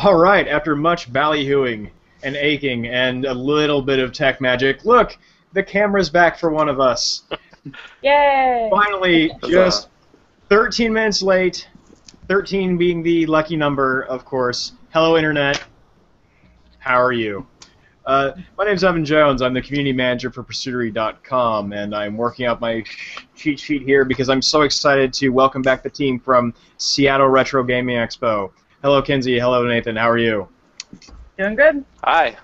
All right, after much ballyhooing and aching and a little bit of tech magic, look, the camera's back for one of us. Yay! Finally, just 13 minutes late, 13 being the lucky number, of course. Hello, Internet. How are you? My name's Evan Jones. I'm the community manager for Pursuitery.com, and I'm working out my cheat sheet here because I'm so excited to welcome back the team from Seattle Retro Gaming Expo. Hello, Kinsey. Hello, Nathan. How are you? Doing good. Hi.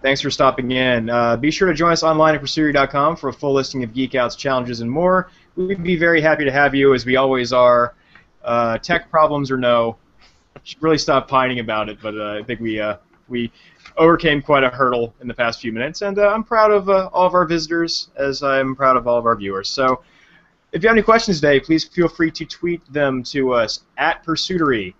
Thanks for stopping in. Be sure to join us online at Pursuitery.com for a full listing of Geek Out's challenges and more. We'd be very happy to have you, as we always are. Tech problems or no, should really stop pining about it, but I think we overcame quite a hurdle in the past few minutes, and I'm proud of all of our visitors, as I'm proud of all of our viewers. So, if you have any questions today, please feel free to tweet them to us at Pursuitery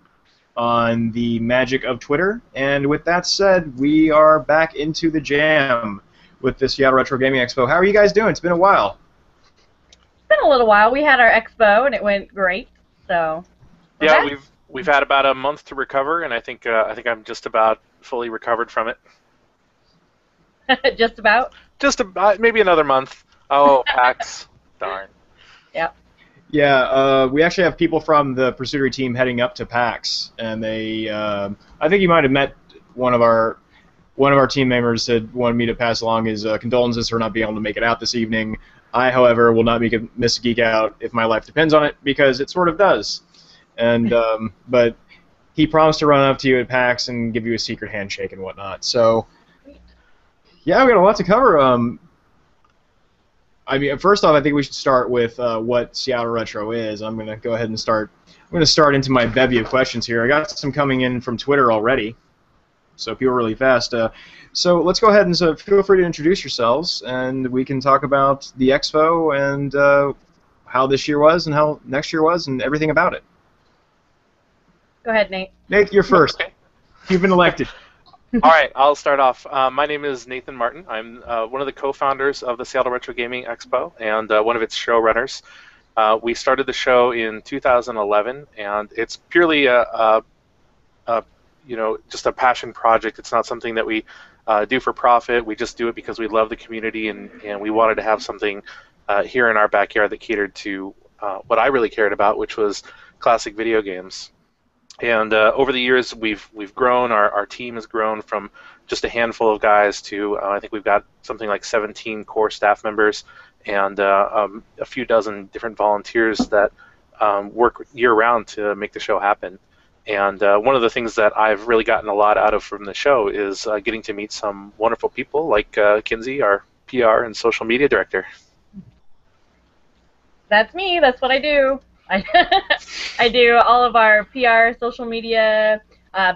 on the magic of Twitter. And with that said, we are back into the jam with the Seattle Retro Gaming Expo. How are you guys doing? It's been a while. It's been a little while. We had our expo, and it went great. So. Yeah, we've had about a month to recover, and I think I'm just about fully recovered from it. Just about? Just about, maybe another month. Oh, PAX. Darn. Yep. Yeah, we actually have people from the Pursuitery team heading up to PAX, and they, I think you might have met one of our team members that wanted me to pass along his condolences for not being able to make it out this evening. I, however, will not miss a Geek Out if my life depends on it, because it sort of does. And but he promised to run up to you at PAX and give you a secret handshake and whatnot. So, yeah, we got a lot to cover. I mean, first off, I think we should start with what Seattle Retro is. I'm going to go ahead and start. I'm going to start into my bevy of questions here. I got some coming in from Twitter already, so people are really fast. So let's go ahead and feel free to introduce yourselves, and we can talk about the Expo and how this year was and how next year was and everything about it. Go ahead, Nate. Nate, you're first. Okay. You've been elected. All right, I'll start off. My name is Nathan Martin. I'm one of the co-founders of the Seattle Retro Gaming Expo and one of its showrunners. We started the show in 2011, and it's purely just a passion project. It's not something that we do for profit. We just do it because we love the community, and we wanted to have something here in our backyard that catered to what I really cared about, which was classic video games. And over the years, we've grown. Our team has grown from just a handful of guys to I think we've got something like 17 core staff members and a few dozen different volunteers that work year-round to make the show happen. And one of the things that I've really gotten a lot out of from the show is getting to meet some wonderful people like Kinsey, our PR and social media director. That's me. That's what I do. I do all of our PR, social media.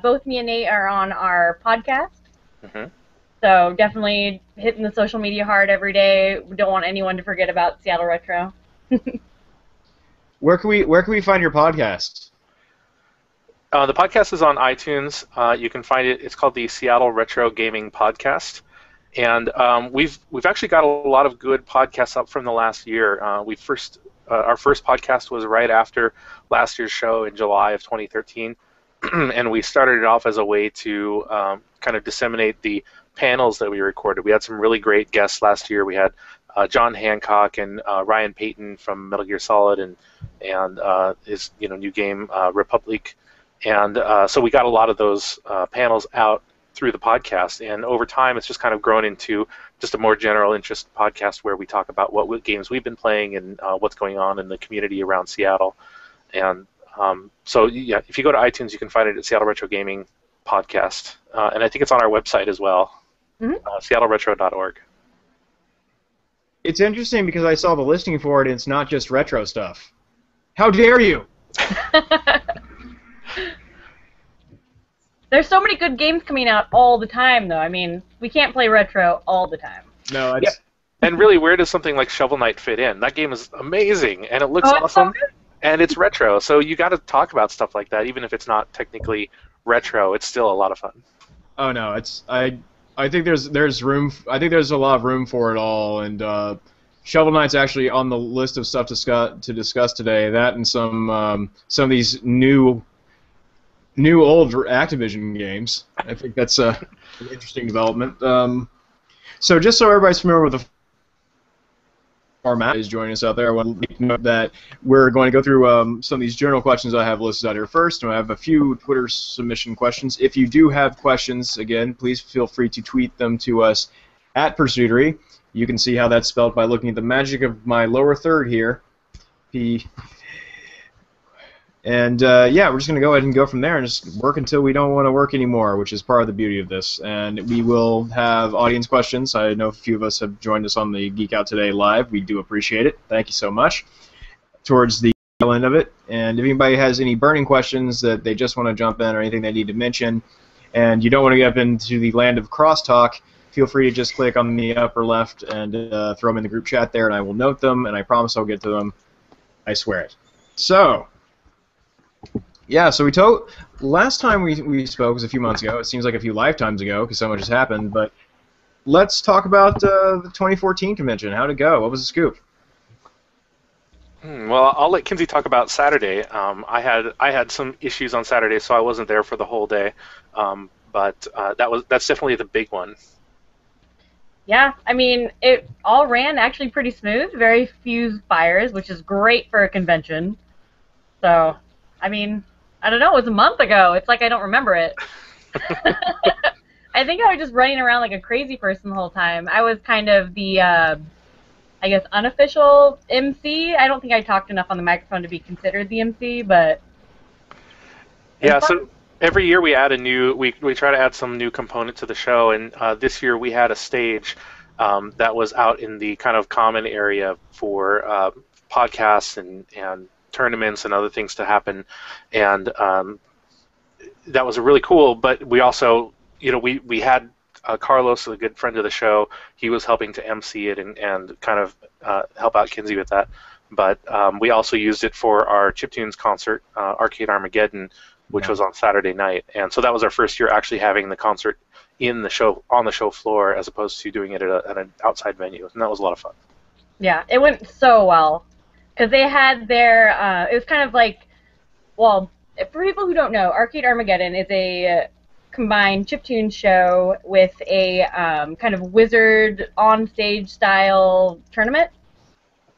Both me and Nate are on our podcast. Mm-hmm. So definitely hitting the social media hard every day. We don't want anyone to forget about Seattle Retro. Where can we find your podcast? The podcast is on iTunes. You can find it. It's called the Seattle Retro Gaming Podcast. And we've actually got a lot of good podcasts up from the last year. Our first podcast was right after last year's show in July of 2013, and we started it off as a way to kind of disseminate the panels that we recorded. We had some really great guests last year. We had John Hancock and Ryan Payton from Metal Gear Solid and his new game Republic, and so we got a lot of those panels out through the podcast, and over time it's just kind of grown into just a more general interest podcast where we talk about what games we've been playing and what's going on in the community around Seattle. And so yeah, if you go to iTunes, you can find it at Seattle Retro Gaming Podcast, and I think it's on our website as well, seattleretro.org. It's interesting because I saw the listing for it, and it's not just retro stuff. How dare you! There's so many good games coming out all the time, though. I mean, we can't play retro all the time. No, it's... Yeah. And really, where does something like Shovel Knight fit in? That game is amazing, and it looks awesome, and it's retro. So you got to talk about stuff like that, even if it's not technically retro. It's still a lot of fun. Oh no, it's I think there's room. I think there's a lot of room for it all, and Shovel Knight's actually on the list of stuff to discuss today. That and some of these new new old Activision games. I think that's an interesting development. So just so everybody's familiar with the format is joining us out there, I want to note that we're going to go through some of these general questions I have listed out here first, and I have a few Twitter submission questions. If you do have questions, again, please feel free to tweet them to us at Pursuitery. You can see how that's spelled by looking at the magic of my lower third here. And yeah, we're just going to go ahead and go from there and just work until we don't want to work anymore, which is part of the beauty of this. And we will have audience questions. I know a few of us have joined us on the Geek Out Today live. We do appreciate it. Thank you so much. Towards the end of it. And if anybody has any burning questions that they just want to jump in or anything they need to mention, and you don't want to get up into the land of crosstalk, feel free to just click on the upper left and throw them in the group chat there, and I will note them, and I promise I'll get to them. I swear it. So... yeah, so last time we spoke was a few months ago. It seems like a few lifetimes ago because so much has happened. But let's talk about the 2014 convention. How'd it go? What was the scoop? Well, I'll let Kinsey talk about Saturday. I had some issues on Saturday, so I wasn't there for the whole day. But that's definitely the big one. Yeah, I mean, it all ran actually pretty smooth. Very few fires, which is great for a convention. So, I mean, I don't know, it was a month ago. It's like I don't remember it. I think I was just running around like a crazy person the whole time. I was kind of the, I guess, unofficial MC. I don't think I talked enough on the microphone to be considered the MC, but... yeah, so every year we add we try to add some new component to the show, and this year we had a stage that was out in the kind of common area for podcasts and tournaments and other things to happen, and that was really cool. But we also, we had Carlos, a good friend of the show. He was helping to MC it and kind of help out Kinsey with that. But we also used it for our Chiptunes concert, Arcade Armageddon, which was on Saturday night, and so that was our first year actually having the concert on the show floor as opposed to doing it at an outside venue, and that was a lot of fun. Yeah, it went so well. Because they had their, it was kind of like, well, for people who don't know, Arcade Armageddon is a combined chiptune show with a kind of wizard on-stage style tournament.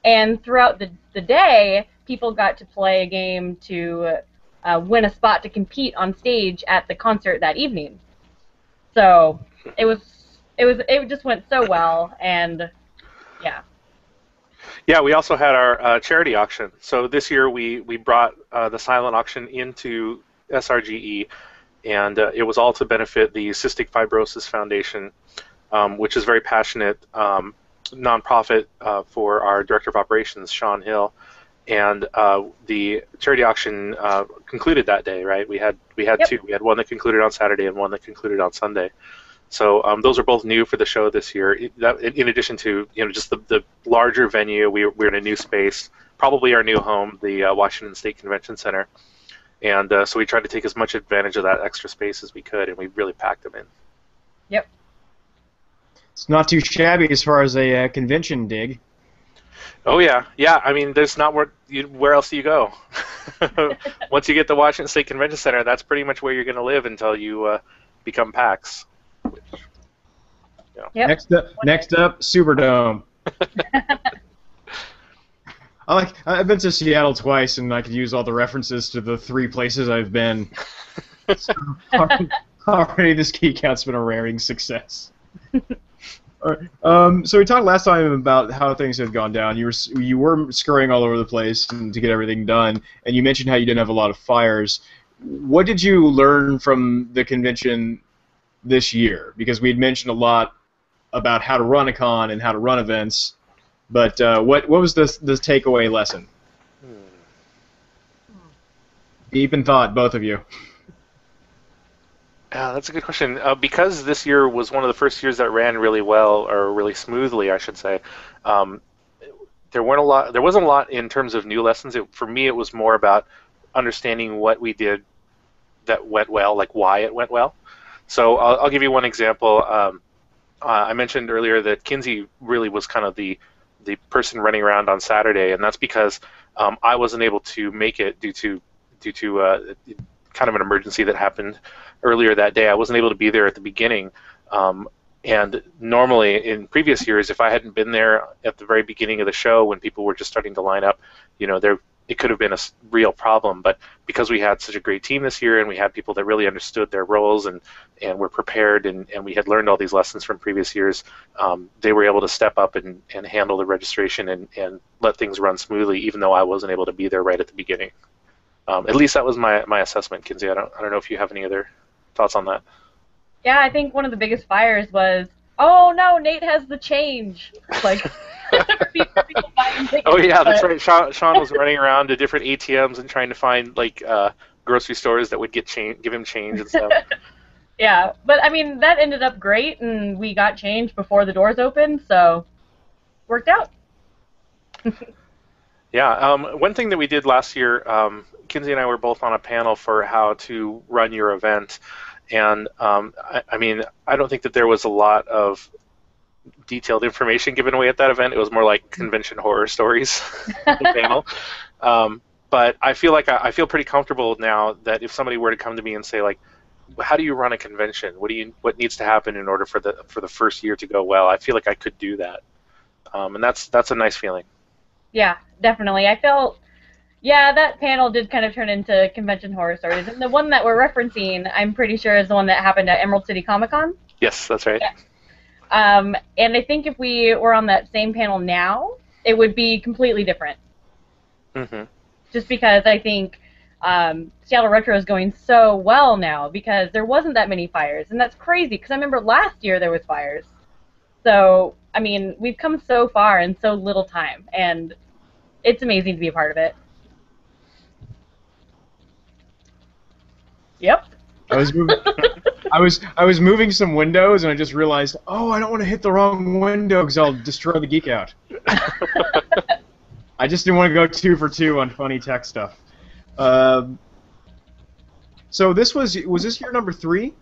And throughout the day, people got to play a game to win a spot to compete on stage at the concert that evening. So it just went so well, and yeah. Yeah, we also had our charity auction. So this year we brought the silent auction into SRGE, and it was all to benefit the Cystic Fibrosis Foundation, which is a very passionate nonprofit for our Director of Operations, Sean Hill. And the charity auction concluded that day, right? We had Yep. two. We had one that concluded on Saturday and one that concluded on Sunday. So those are both new for the show this year. In addition to just the larger venue, we're in a new space, probably our new home, the Washington State Convention Center, and so we tried to take as much advantage of that extra space as we could, and we really packed them in. Yep. It's not too shabby as far as a convention dig. Oh yeah. I mean, there's not where else do you go? Once you get the Washington State Convention Center, that's pretty much where you're going to live until you become PAX. Yep. Next up, Superdome. I've been to Seattle twice, and I could use all the references to the 3 places I've been. So already this Geek Out's been a raring success. All right. So we talked last time about how things had gone down. You were scurrying all over the place to get everything done, and you mentioned how you didn't have a lot of fires. What did you learn from the convention this year? Because we had mentioned a lot about how to run a con and how to run events, but what was the takeaway lesson? Deep in thought, both of you. That's a good question. Because this year was one of the first years that ran really well, or really smoothly, I should say. There wasn't a lot in terms of new lessons. For me, it was more about understanding what we did that went well, like why it went well. So I'll give you one example. I mentioned earlier that Kinsey really was kind of the person running around on Saturday, and that's because I wasn't able to make it due to kind of an emergency that happened earlier that day. I wasn't able to be there at the beginning. And normally in previous years, if I hadn't been there at the very beginning of the show when people were just starting to line up, it could have been a real problem. But because we had such a great team this year and we had people that really understood their roles and were prepared and we had learned all these lessons from previous years, they were able to step up and handle the registration and let things run smoothly, even though I wasn't able to be there right at the beginning. At least that was my assessment, Kinsey. I don't know if you have any other thoughts on that. Yeah, I think one of the biggest fires was, oh no, Nate has the change. Like, people buying tickets. Oh yeah, that's right. Sean was running around to different ATMs and trying to find grocery stores that would give him change and stuff. Yeah, but I mean that ended up great, and we got change before the doors opened, so worked out. Yeah, one thing that we did last year, Kinsey and I were both on a panel for how to run your event. And I mean, I don't think that there was a lot of detailed information given away at that event. It was more like convention horror stories, the panel. But I feel like I feel pretty comfortable now that if somebody were to come to me and say, like, how do you run a convention? What needs to happen in order for the first year to go well? I feel like I could do that, and that's a nice feeling. Yeah, definitely. I felt. Yeah, that panel did kind of turn into convention horror stories. And the one that we're referencing, I'm pretty sure, is the one that happened at Emerald City Comic Con. Yes, that's right. Yeah. And I think if we were on that same panel now, it would be completely different. Mm-hmm. Just because I think Seattle Retro is going so well now because there wasn't that many fires. And that's crazy because I remember last year there was fires. So, I mean, we've come so far in so little time. And it's amazing to be a part of it. Yep. I was moving some windows and I just realized, oh, I don't want to hit the wrong window because I'll destroy the Geek Out. I just didn't want to go 2 for 2 on funny tech stuff. So this was this year number 3?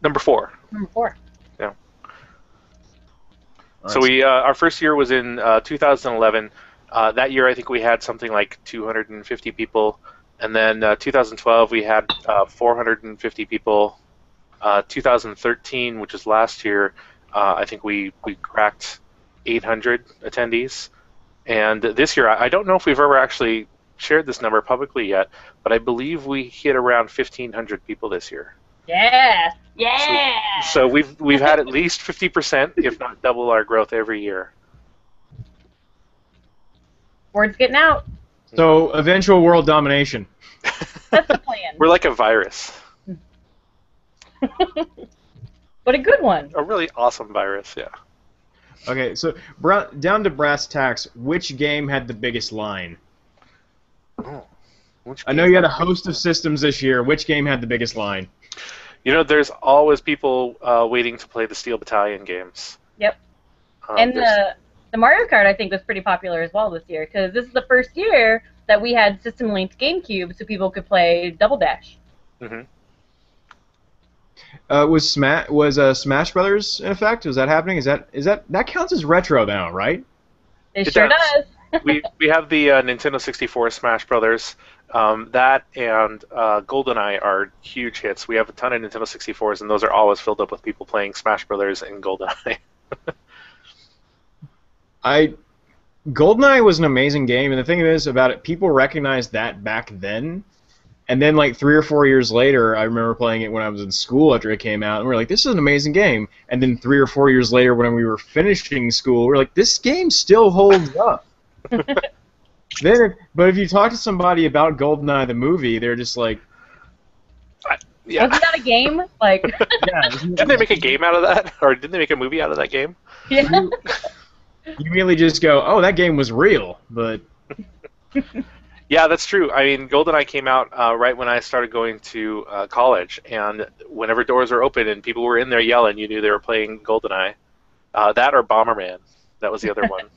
Number 4. Number 4. Yeah. So we our first year was in 2011. That year I think we had something like 250 people. And then 2012, we had 450 people. 2013, which was last year, I think we cracked 800 attendees. And this year, I don't know if we've ever actually shared this number publicly yet, but I believe we hit around 1,500 people this year. Yeah, yeah. So we've had at least 50%, if not double our growth every year. Word's getting out. So, eventual world domination. That's the plan. We're like a virus. But a good one. A really awesome virus, yeah. Okay, so down to brass tacks, which game had the biggest line? Oh, I know you had a host of systems this year. Which game had the biggest line? You know, there's always people waiting to play the Steel Battalion games. Yep. And the Mario Kart, I think, was pretty popular as well this year, because this is the first year that we had system-linked GameCube so people could play Double Dash. Mm-hmm. Was Smash Brothers in effect? Was that happening? Is that counts as retro now, right? It sure does. we have the Nintendo 64 Smash Brothers. That and GoldenEye are huge hits. We have a ton of Nintendo 64s, and those are always filled up with people playing Smash Brothers and GoldenEye. GoldenEye was an amazing game, and the thing is about it, people recognized that back then, and then like 3 or 4 years later, I remember playing it when I was in school after it came out, and we were like, this is an amazing game, and then 3 or 4 years later when we were finishing school, we were like, this game still holds up. But if you talk to somebody about GoldenEye the movie, they're just like, yeah. Wasn't that a game? Like, yeah, didn't they make a game out of that, or didn't they make a movie out of that game? Yeah. You immediately just go, oh, that game was real, but... Yeah, that's true. I mean, GoldenEye came out right when I started going to college, and whenever doors were open and people were in there yelling, you knew they were playing GoldenEye. That or Bomberman. That was the other one.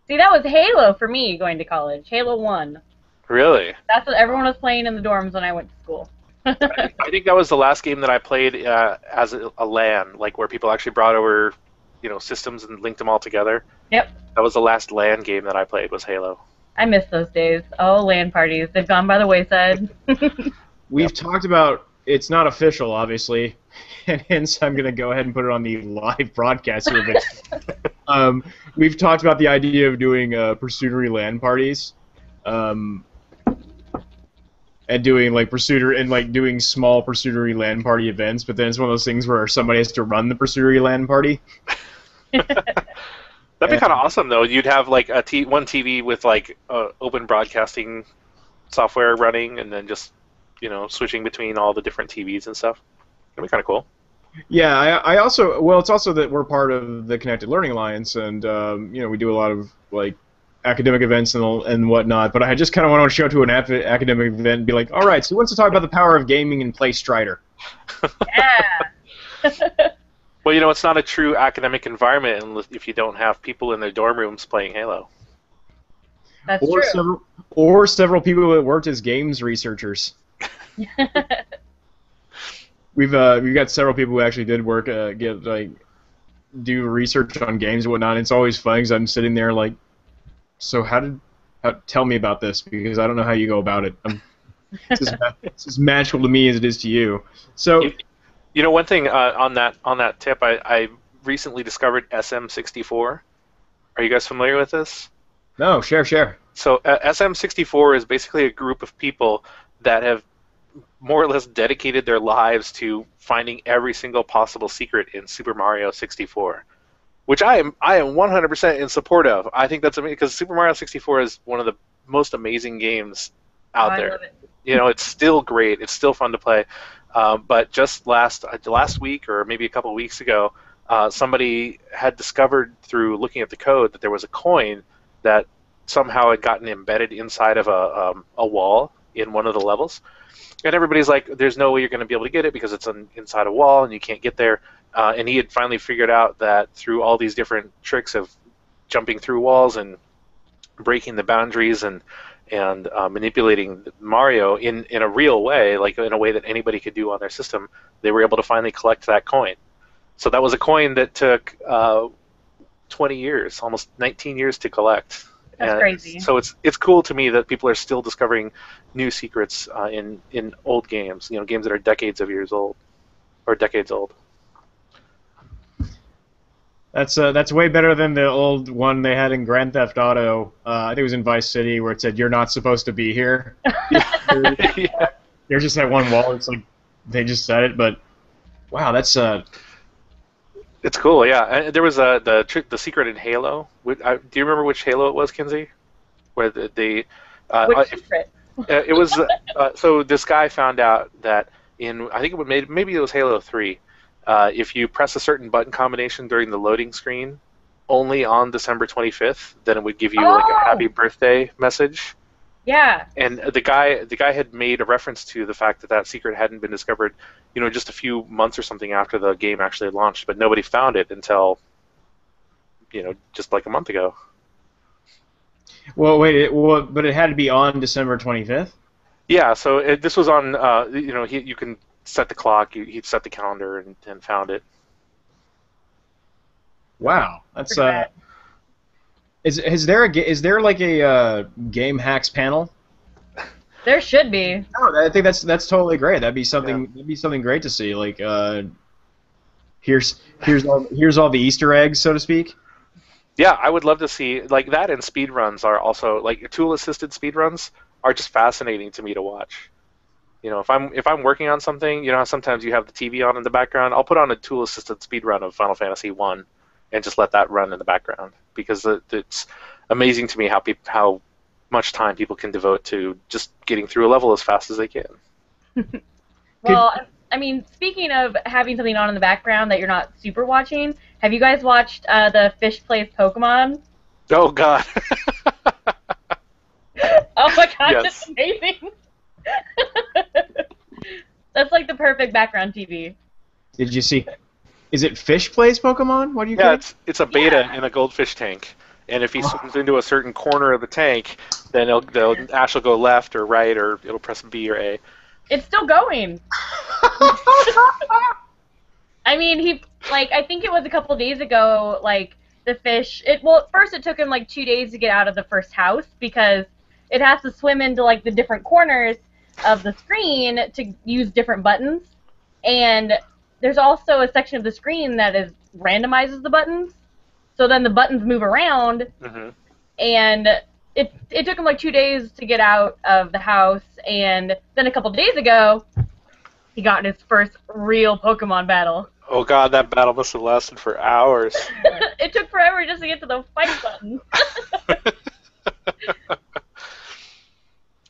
See, that was Halo for me going to college. Halo 1. Really? That's what everyone was playing in the dorms when I went to school. I think that was the last game that I played as a LAN, like where people actually brought over, systems and linked them all together. Yep. That was the last LAN game that I played, was Halo. I miss those days. Oh, LAN parties. They've gone by the wayside. we've talked about. It's not official, obviously, and hence I'm going to go ahead and put it on the live broadcast here. But we've talked about the idea of doing Pursuitery LAN parties, and doing like doing small Pursuitery LAN party events. But then it's one of those things where somebody has to run the Pursuitery LAN party. That'd be kind of awesome, though. You'd have like one TV with like open broadcasting software running, and then just switching between all the different TVs and stuff. That'd be kind of cool. Yeah, I also it's also that we're part of the Connected Learning Alliance, and we do a lot of like academic events and whatnot. But I just kind of want to show to an academic event and be like, all right, so who wants to talk about the power of gaming and play Strider? Yeah. Well, it's not a true academic environment if you don't have people in their dorm rooms playing Halo. That's true. Or several people that worked as games researchers. We've got several people who actually did work do research on games and whatnot. And it's always fun because I'm sitting there like, so tell me about this, because I don't know how you go about it. It's as magical to me as it is to you. So. One thing on that tip, I recently discovered SM64. Are you guys familiar with this? No, share. So SM64 is basically a group of people that have more or less dedicated their lives to finding every single possible secret in Super Mario 64, which I am 100% in support of. I think that's amazing because Super Mario 64 is one of the most amazing games out there. Love it. It's still great. It's still fun to play. But just last week, or maybe a couple of weeks ago, somebody had discovered through looking at the code that there was a coin that somehow had gotten embedded inside of a wall in one of the levels. And everybody's like, there's no way you're going to be able to get it because it's inside a wall and you can't get there. And he had finally figured out that through all these different tricks of jumping through walls and breaking the boundaries and manipulating Mario in a real way, like in a way that anybody could do on their system, they were able to finally collect that coin. So that was a coin that took 20 years, almost 19 years to collect. That's crazy. So it's cool to me that people are still discovering new secrets in old games, games that are decades old. That's way better than the old one they had in Grand Theft Auto. I think it was in Vice City, where it said you're not supposed to be here. Yeah. There's just that one wall. It's like they just said it, but wow, that's It's cool, yeah. And there was the secret in Halo. Do you remember which Halo it was, Kinsey? Where which secret? It was so this guy found out that I think maybe it was Halo 3. If you press a certain button combination during the loading screen, only on December 25th, then it would give you like a happy birthday message. Yeah. And the guy had made a reference to the fact that secret hadn't been discovered, just a few months or something after the game actually launched, but nobody found it until, just like a month ago. Well, wait, but it had to be on December 25th? Yeah, so this was on, you can set the clock, he'd set the calendar and found it. Wow, that's Is there like a game hacks panel? There should be. No, I think that's totally great. That'd be something. Yeah. That'd be something great to see. Like, here's all the Easter eggs, so to speak. Yeah, I would love to see like that. And speed runs are also like tool-assisted speed runs are just fascinating to me to watch. If I'm working on something, how sometimes you have the TV on in the background. I'll put on a tool-assisted speed run of Final Fantasy 1 and just let that run in the background because it's amazing to me how much time people can devote to just getting through a level as fast as they can. Well, I mean, speaking of having something on in the background that you're not super watching, have you guys watched the Fish Plays Pokemon? Oh, God. Oh, my God, Yes. That's amazing. That's like the perfect background TV. Did you see? Is it Fish Plays Pokemon? What do you? Yeah, it's a beta in a goldfish tank, and if he swims into a certain corner of the tank, then Ash will go left or right, or it'll press B or A. It's still going. I mean, I think it was a couple days ago, like, the fish, at first it took him, like, 2 days to get out of the first house, because it has to swim into, like, the different corners, of the screen to use different buttons, and there's also a section of the screen that is randomizes the buttons, so then the buttons move around, and it took him like 2 days to get out of the house, and then a couple days ago, he got in his first real Pokemon battle. Oh god, that battle must have lasted for hours. It took forever just to get to the fight button.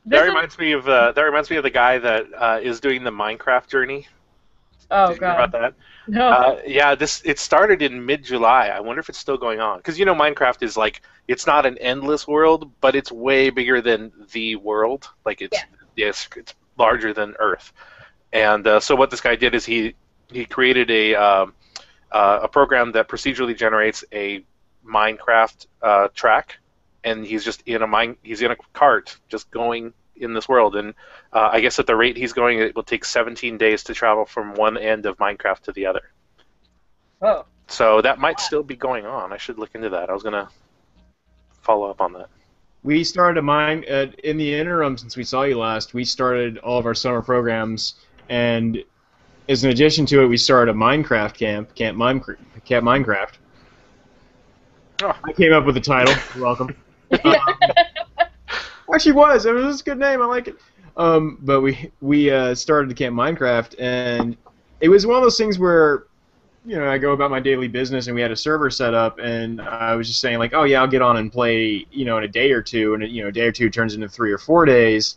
That reminds me of the guy that is doing the Minecraft journey. Oh Did you god. hear about that? No. Yeah, it started in mid-July. I wonder if it's still going on. Because, Minecraft is like, it's not an endless world, but it's way bigger than the world. Like, it's larger than Earth. And so what this guy did is he created a program that procedurally generates a Minecraft track, and he's just in a cart just going in this world, and I guess at the rate he's going, it will take 17 days to travel from one end of Minecraft to the other. Oh. So that might still be going on. I should look into that. I was gonna follow up on that. We started in the interim since we saw you last. We started all of our summer programs, and as an addition to it, we started a Minecraft Camp Minecraft. Oh. I came up with the title. You're welcome. Actually, it was a good name. I like it. But we started the Camp Minecraft, and it was one of those things where, I go about my daily business, and we had a server set up, and I was just saying like, oh yeah, I'll get on and play, in a day or two, and a day or two turns into 3 or 4 days,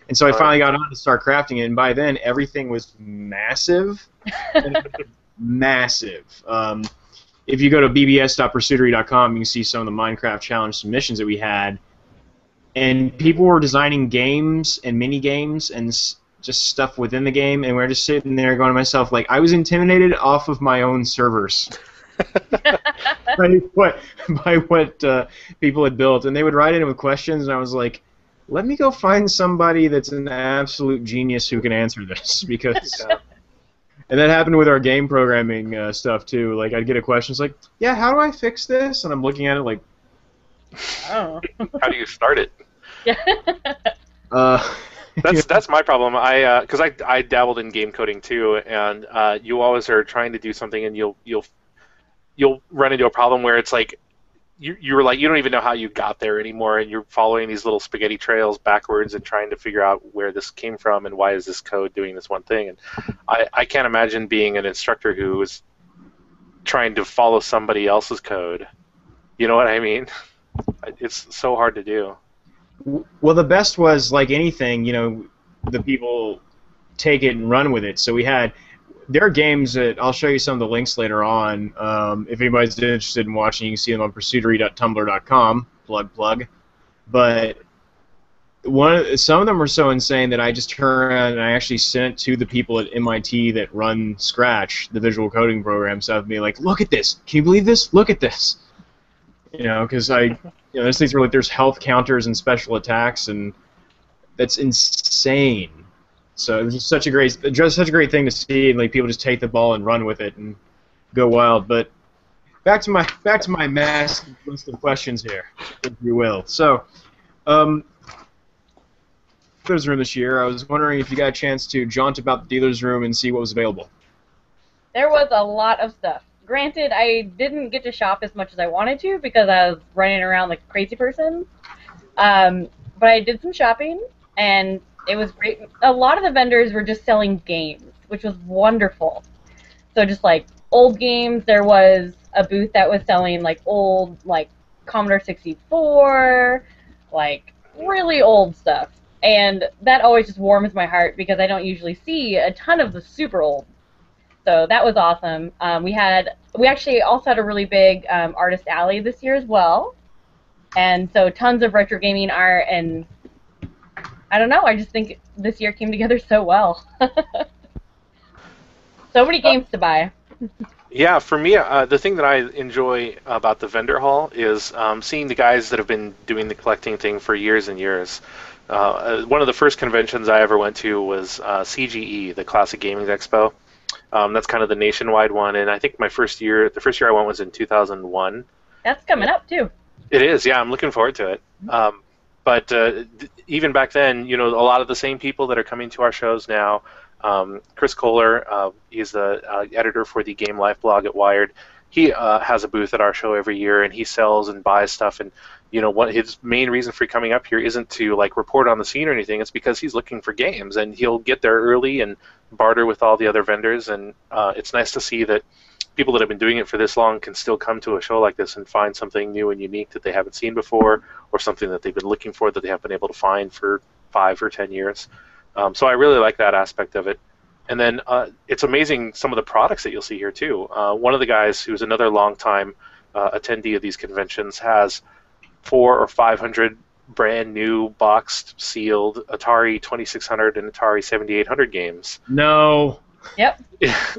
and so I finally got on to start crafting it, and by then everything was massive, massive. If you go to bbs.pursuitery.com, you can see some of the Minecraft challenge submissions that we had. And people were designing games and mini games and just stuff within the game, and we were just sitting there going to myself, like, I was intimidated off of my own servers by what people had built. And they would write in with questions, and I was like, let me go find somebody that's an absolute genius who can answer this, because... And that happened with our game programming stuff, too. Like, I'd get a question, it's like, yeah, how do I fix this? And I'm looking at it like... Oh. How do you start it? Yeah. That's my problem. Because I dabbled in game coding too, and you always are trying to do something, and you'll run into a problem where it's like you were like, you don't even know how you got there anymore, and you're following these little spaghetti trails backwards and trying to figure out where this came from and why is this code doing this one thing. And I can't imagine being an instructor who is trying to follow somebody else's code. You know what I mean? It's so hard to do. Well, the best was, like anything, the people take it and run with it. So there are games that I'll show you some of the links later on. If anybody's interested in watching, you can see them on pursuitery.tumblr.com. Plug. But some of them were so insane that I just turned around and I actually sent it to the people at MIT that run Scratch, the visual coding program, so I'd be like, look at this. Can you believe this? Look at this. Because there's things where like there's health counters and special attacks, and that's insane. So it was just such a great thing to see, and like people just take the ball and run with it and go wild. But back to my massive list of questions here, if you will. So, dealer's room this year. I was wondering if you got a chance to jaunt about the dealer's room and see what was available. There was a lot of stuff. Granted, I didn't get to shop as much as I wanted to because I was running around like a crazy person. But I did some shopping, and it was great. A lot of the vendors were just selling games, which was wonderful. So just like old games, there was a booth that was selling like old like Commodore 64, like really old stuff. And that always just warms my heart because I don't usually see a ton of the super old. So that was awesome. We actually also had a really big artist alley this year as well, and so tons of retro gaming art. And I don't know, I just think this year came together so well. So many games to buy. Yeah, for me, the thing that I enjoy about the vendor hall is seeing the guys that have been doing the collecting thing for years and years. One of the first conventions I ever went to was CGE, the Classic Gaming Expo. That's kind of the nationwide one, and I think the first year I went was in 2001. That's coming up too. It is, yeah. I'm looking forward to it. But even back then, a lot of the same people that are coming to our shows now. Chris Kohler, he's the editor for the Game Life blog at Wired. He has a booth at our show every year, and he sells and buys stuff. And what his main reason for coming up here isn't to like report on the scene or anything. It's because he's looking for games, and he'll get there early and barter with all the other vendors. And it's nice to see that people that have been doing it for this long can still come to a show like this and find something new and unique that they haven't seen before, or something that they've been looking for that they haven't been able to find for 5 or 10 years. So I really like that aspect of it. And then it's amazing some of the products that you'll see here too. One of the guys who's another longtime attendee of these conventions has 400 or 500 brand new boxed, sealed Atari 2600 and Atari 7800 games. No. Yep.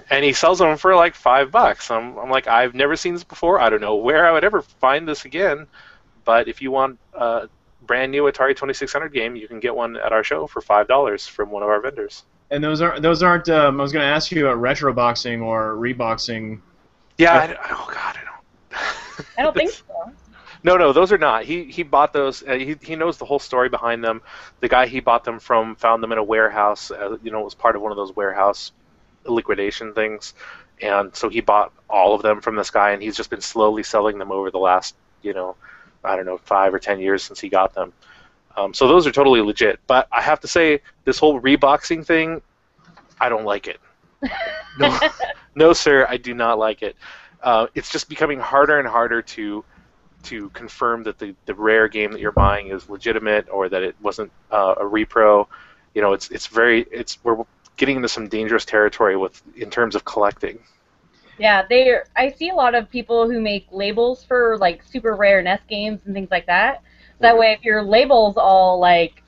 And he sells them for like $5. I'm like, I've never seen this before. I don't know where I would ever find this again. But if you want a brand new Atari 2600 game, you can get one at our show for $5 from one of our vendors. And those aren't. I was going to ask you about retro boxing or reboxing. Yeah. Oh God, I don't. I don't think so. No, those are not. He bought those. He knows the whole story behind them. The guy he bought them from found them in a warehouse. It was part of one of those warehouse liquidation things, and so he bought all of them from this guy, and he's just been slowly selling them over the last, I don't know, 5 or 10 years since he got them. So those are totally legit. But I have to say, this whole reboxing thing, I don't like it. No, no, sir, I do not like it. It's just becoming harder and harder to confirm that the rare game that you're buying is legitimate, or that it wasn't a repro. We're getting into some dangerous territory in terms of collecting. Yeah, I see a lot of people who make labels for like super rare NES games and things like that. That way, if your label's all like,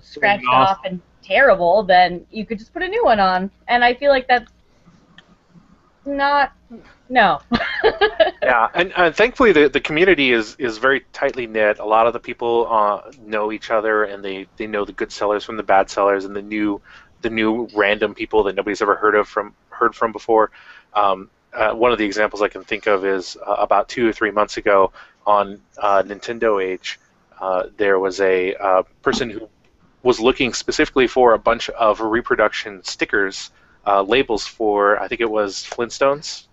scratched off and terrible, then you could just put a new one on. And I feel like that's not. No. Yeah, and thankfully the community is very tightly knit. A lot of the people know each other, and they know the good sellers from the bad sellers, and the new random people that nobody's ever heard from before. One of the examples I can think of is about 2 or 3 months ago on Nintendo Age. There was a person who was looking specifically for a bunch of reproduction stickers, labels for, I think it was Flintstones.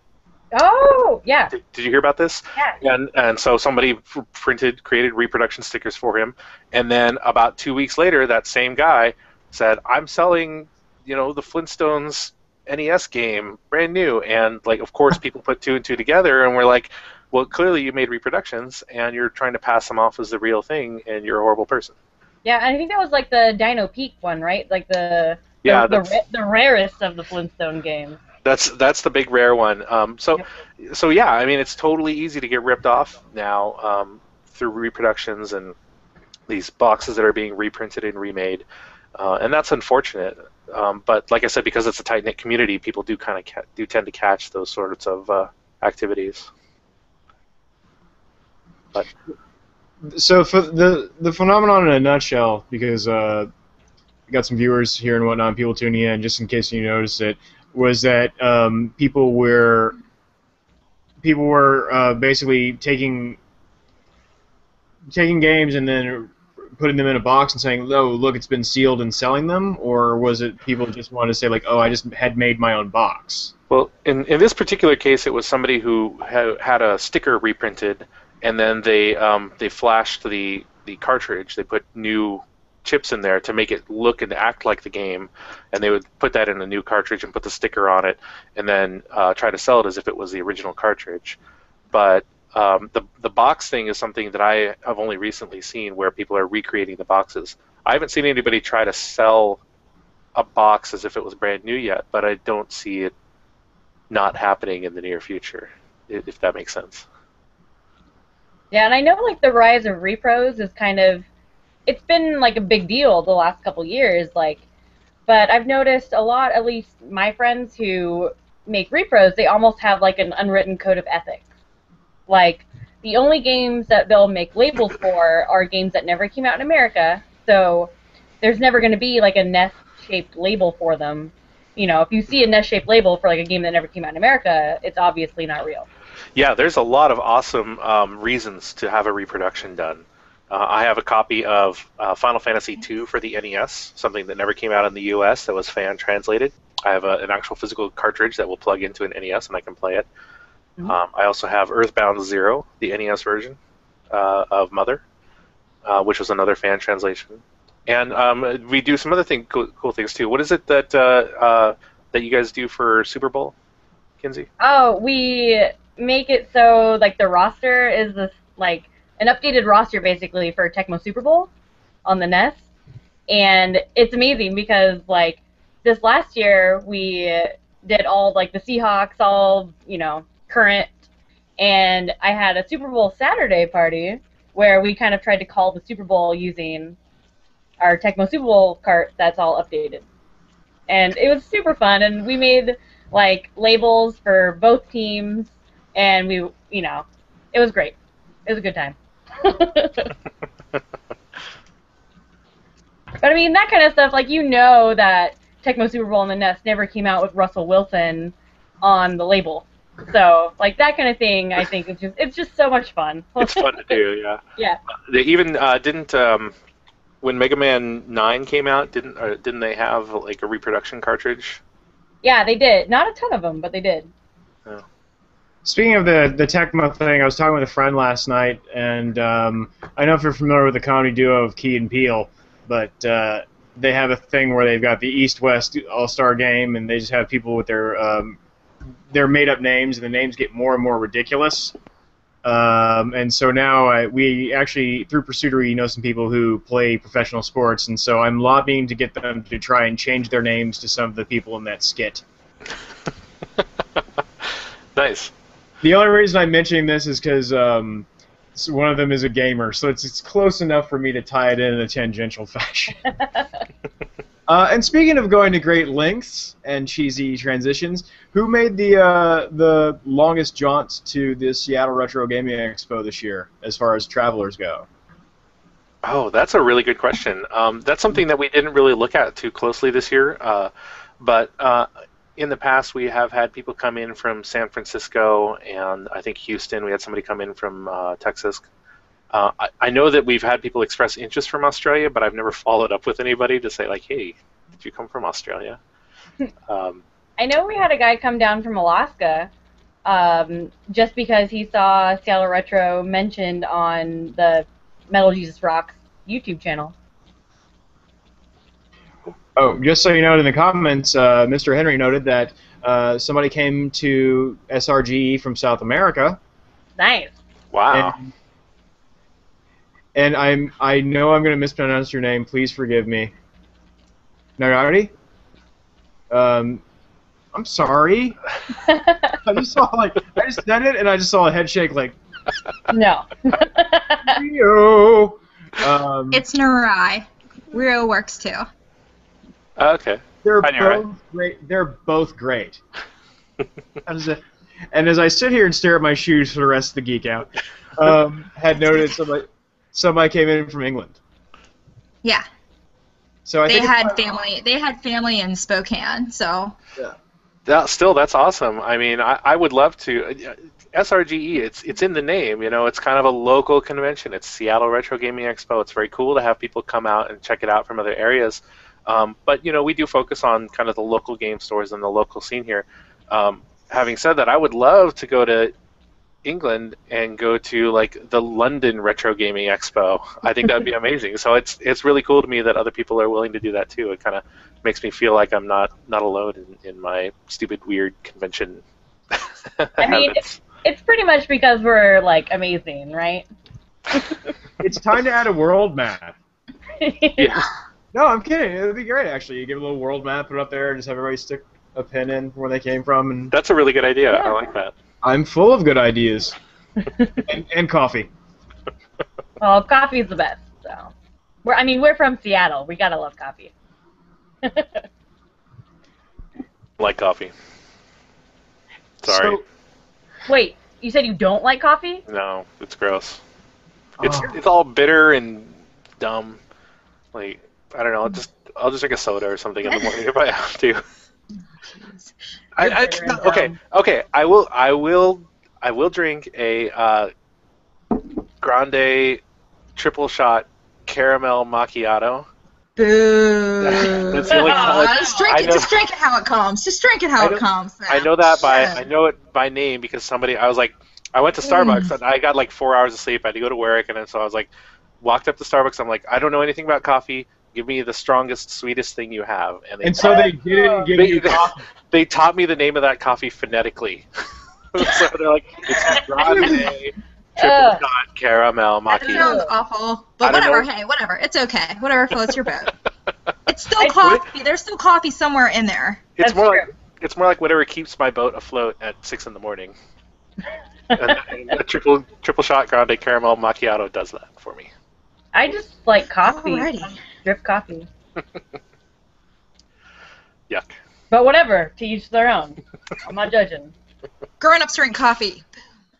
Oh, yeah. Did you hear about this? Yeah. And so somebody created reproduction stickers for him, and then about 2 weeks later, that same guy said, "I'm selling, the Flintstones NES game, brand new." And like, of course, people put 2 and 2 together, and we're like, well, clearly you made reproductions, and you're trying to pass them off as the real thing, and you're a horrible person. Yeah, I think that was like the Dino Peak one, right? Like the rarest of the Flintstone games. That's the big rare one. So yeah, I mean, it's totally easy to get ripped off now through reproductions and these boxes that are being reprinted and remade, and that's unfortunate. But like I said, because it's a tight-knit community, people do kind of do tend to catch those sorts of activities. But So for the phenomenon in a nutshell, because we got some viewers here and whatnot, people tuning in, just in case you noticed it, was that people were basically taking games and then putting them in a box and saying, "Oh, look, it's been sealed," and selling them, or was it people just wanted to say like, "Oh, I just had made my own box"? Well, in this particular case, it was somebody who had a sticker reprinted, and then they flashed the cartridge. They put new chips in there to make it look and act like the game, and they would put that in a new cartridge and put the sticker on it, and then try to sell it as if it was the original cartridge. But the box thing is something that I have only recently seen, where people are recreating the boxes. I haven't seen anybody try to sell a box as if it was brand new yet, but I don't see it not happening in the near future, if that makes sense. Yeah, and I know like the rise of repros is it's been like a big deal the last couple years, but I've noticed a lot, at least my friends who make repros, they almost have like an unwritten code of ethics. Like, the only games that they'll make labels for are games that never came out in America, so there's never going to be like a NES-shaped label for them. If you see a NES-shaped label for like a game that never came out in America, it's obviously not real. Yeah, there's a lot of awesome reasons to have a reproduction done. I have a copy of Final Fantasy II for the NES, something that never came out in the US that was fan translated. I have an actual physical cartridge that will plug into an NES and I can play it. I also have Earthbound Zero, the NES version of Mother, which was another fan translation. And we do some other cool things too. What is it that that you guys do for Super Bowl, Kinsey? Oh, we make it so like the roster is this like an updated roster basically for Tecmo Super Bowl on the NES, and it's amazing because like this last year we did all like the Seahawks, all current, and I had a Super Bowl Saturday party where we kind of tried to call the Super Bowl using our Tecmo Super Bowl cart that's all updated. And it was super fun, and we made like labels for both teams, and we, it was great. It was a good time. But I mean, that kind of stuff, like that Tecmo Super Bowl and the NES never came out with Russell Wilson on the label. So, like that kind of thing, I think it's just so much fun. It's fun to do, yeah. Yeah. They even didn't when Mega Man 9 came out, didn't they have like a reproduction cartridge? Yeah, they did. Not a ton of them, but they did. Oh. Speaking of the Tecmo thing, I was talking with a friend last night, and I don't know if you're familiar with the comedy duo of Key and Peele, but they have a thing where they've got the East-West All-Star Game, and they just have people with their made-up names, and the names get more and more ridiculous. And so now we actually, through Pursuitery, know some people who play professional sports, and so I'm lobbying to get them to try and change their names to some of the people in that skit. Nice. The only reason I'm mentioning this is because one of them is a gamer, so it's close enough for me to tie it in a tangential fashion. And speaking of going to great lengths and cheesy transitions, who made the longest jaunt to the Seattle Retro Gaming Expo this year, as far as travelers go? Oh, that's a really good question. That's something that we didn't really look at too closely this year, but in the past we have had people come in from San Francisco and I think Houston. We had somebody come in from Texas. I know that we've had people express interest from Australia, but I've never followed up with anybody to say, like, hey, did you come from Australia? I know we had a guy come down from Alaska just because he saw Seattle Retro mentioned on the Metal Jesus Rocks YouTube channel. Oh, just so you know, in the comments, Mr. Henry noted that somebody came to SRGE from South America. Nice. Wow. And I know I'm going to mispronounce your name. Please forgive me. Narari? I'm sorry. I just said it, and I just saw a head shake like. No. Rio. It's Narai. Rio works too. Okay. They're Hi, both great. They're both great. And as I sit here and stare at my shoes for the rest of the geek out, had noted somebody came in from England. Yeah. So they had family in Spokane, so. Yeah. That's awesome. I mean, I would love to. SRGE, it's in the name. It's kind of a local convention. It's Seattle Retro Gaming Expo. It's very cool to have people come out and check it out from other areas. But we do focus on kind of the local game stores and the local scene here. Having said that, I would love to go to England and go to like the London Retro Gaming Expo. I think that would be amazing. So it's really cool to me that other people are willing to do that too. It kind of makes me feel like I'm not alone in my stupid weird convention. I mean, it's pretty much because we're like amazing, right? It's time to add a world map. Yeah. No, I'm kidding. It would be great, actually. You give a little world map, put it up there, and just have everybody stick a pin in where they came from. And that's a really good idea. Yeah. I like that. I'm full of good ideas. and coffee. Well, coffee's the best. So, we're from Seattle. We gotta love coffee. Like coffee. Sorry. So, wait, you said you don't like coffee? No, it's gross. It's all bitter and dumb. Like, I don't know. I'll just drink a soda or something in the morning if I have to. Okay. I will drink a grande triple shot caramel macchiato. Boo. That's the only Just drink it. Just drink it how it comes. Just drink it how it comes. Man. I know that I know it by name because somebody. I went to Starbucks and I got like 4 hours of sleep. I had to go to work, and then so I was like, walked up to Starbucks. I'm like, I don't know anything about coffee. Give me the strongest, sweetest thing you have. And so they didn't give you coffee. They taught me the name of that coffee phonetically. So they're like, it's Grande triple shot caramel macchiato. That sounds awful. But whatever. Hey, whatever. It's okay. Whatever floats your boat. It's still coffee. There's still coffee somewhere in there. It's more like whatever keeps my boat afloat at 6 in the morning. and a triple shot grande caramel macchiato does that for me. I just like coffee. Alrighty. Drip coffee. Yuck. But whatever, to each their own. I'm not judging. Grown-ups drink coffee.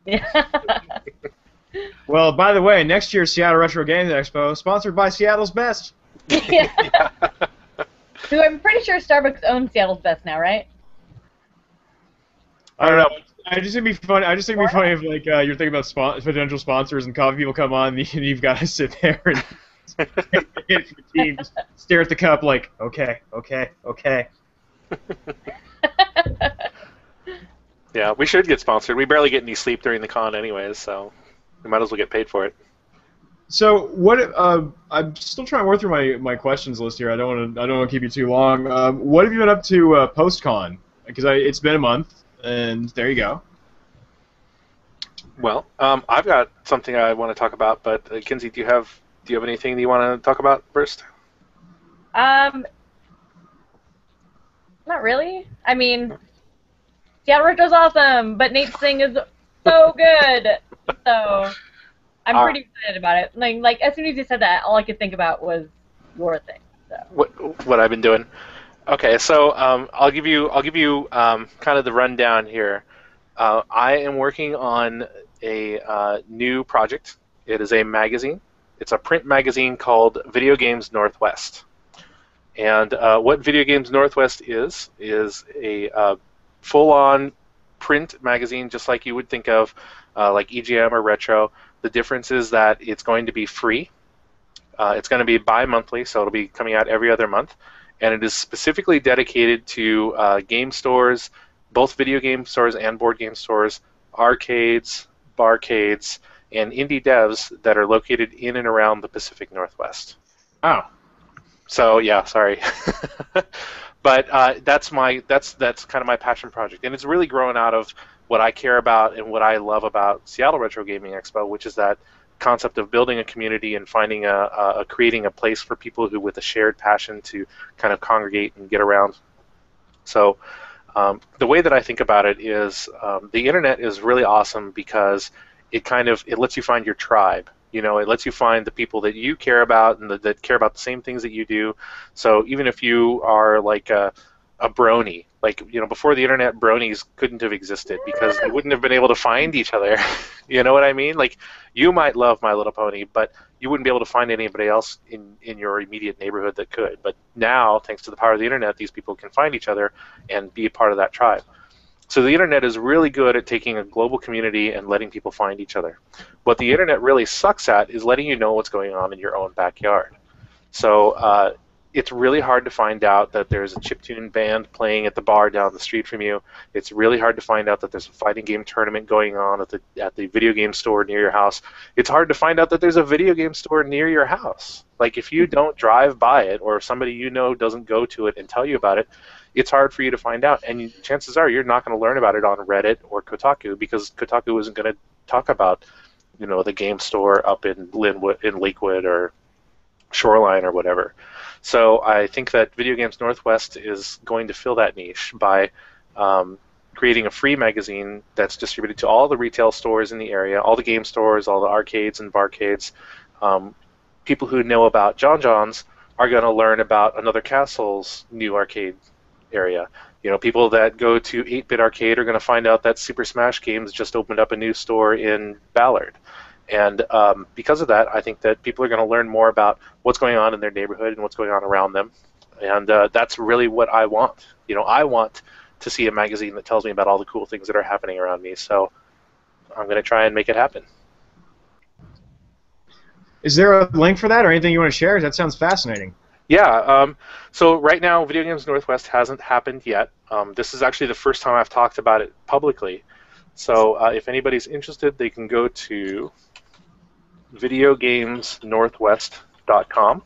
Yeah. Well, by the way, next year's Seattle Retro Games Expo, sponsored by Seattle's Best. Yeah. Who I'm pretty sure Starbucks owns Seattle's Best now, right? I don't know. I just think it'd be funny. I just think it'd be funny if like you're thinking about potential sponsors and coffee people come on and you've got to sit there and just stare at the cup like, okay. Yeah, we should get sponsored. We barely get any sleep during the con anyways, so we might as well get paid for it. So what? I'm still trying to work through my questions list here. I don't want to keep you too long. What have you been up to post con? Because it's been a month, and there you go. Well, I've got something I want to talk about, but Kinsey, do you have anything that you want to talk about first? Not really. I mean, Seattle Retro's awesome, but Nate's thing is so good. So I'm pretty excited about it. Like as soon as you said that, all I could think about was your thing. So. What I've been doing. Okay, so I'll give you kind of the rundown here. I am working on a new project. It is a magazine. It's a print magazine called Video Games Northwest. And what Video Games Northwest is a full-on print magazine, just like you would think of like EGM or Retro. The difference is that it's going to be free. It's going to be bi-monthly, so it'll be coming out every other month. And it is specifically dedicated to game stores, both video game stores and board game stores, arcades, barcades, and indie devs that are located in and around the Pacific Northwest. Oh. So yeah, sorry. But that's kind of my passion project, and it's really grown out of what I care about and what I love about Seattle Retro Gaming Expo, which is that concept of building a community and finding creating a place for people who with a shared passion to kind of congregate and get around. So the way that I think about it is the internet is really awesome because it lets you find your tribe. You know, it lets you find the people that you care about and that care about the same things that you do. So even if you are like a brony, like, you know, before the internet, bronies couldn't have existed because they wouldn't have been able to find each other. You know what I mean? Like, you might love My Little Pony, but you wouldn't be able to find anybody else in your immediate neighborhood that could. But now, thanks to the power of the internet, these people can find each other and be a part of that tribe. So the internet is really good at taking a global community and letting people find each other. What the internet really sucks at is letting you know what's going on in your own backyard. So it's really hard to find out that there's a chiptune band playing at the bar down the street from you. It's really hard to find out that there's a fighting game tournament going on at the video game store near your house. It's hard to find out that there's a video game store near your house. Like, if you don't drive by it, or if somebody you know doesn't go to it and tell you about it, it's hard for you to find out, and chances are you're not going to learn about it on Reddit or Kotaku, because Kotaku isn't going to talk about, you know, the game store up in Lakewood or Shoreline or whatever. So I think that Video Games Northwest is going to fill that niche by creating a free magazine that's distributed to all the retail stores in the area, all the game stores, all the arcades and barcades. People who know about John John's are going to learn about Another Castle's new arcade area. You know, people that go to 8-Bit Arcade are going to find out that Super Smash Games just opened up a new store in Ballard. And because of that, I think that people are going to learn more about what's going on in their neighborhood and what's going on around them. And that's really what I want. You know, I want to see a magazine that tells me about all the cool things that are happening around me. So I'm going to try and make it happen. Is there a link for that or anything you want to share? That sounds fascinating. Yeah, so right now, Video Games Northwest hasn't happened yet. This is actually the first time I've talked about it publicly. So if anybody's interested, they can go to videogamesnorthwest.com.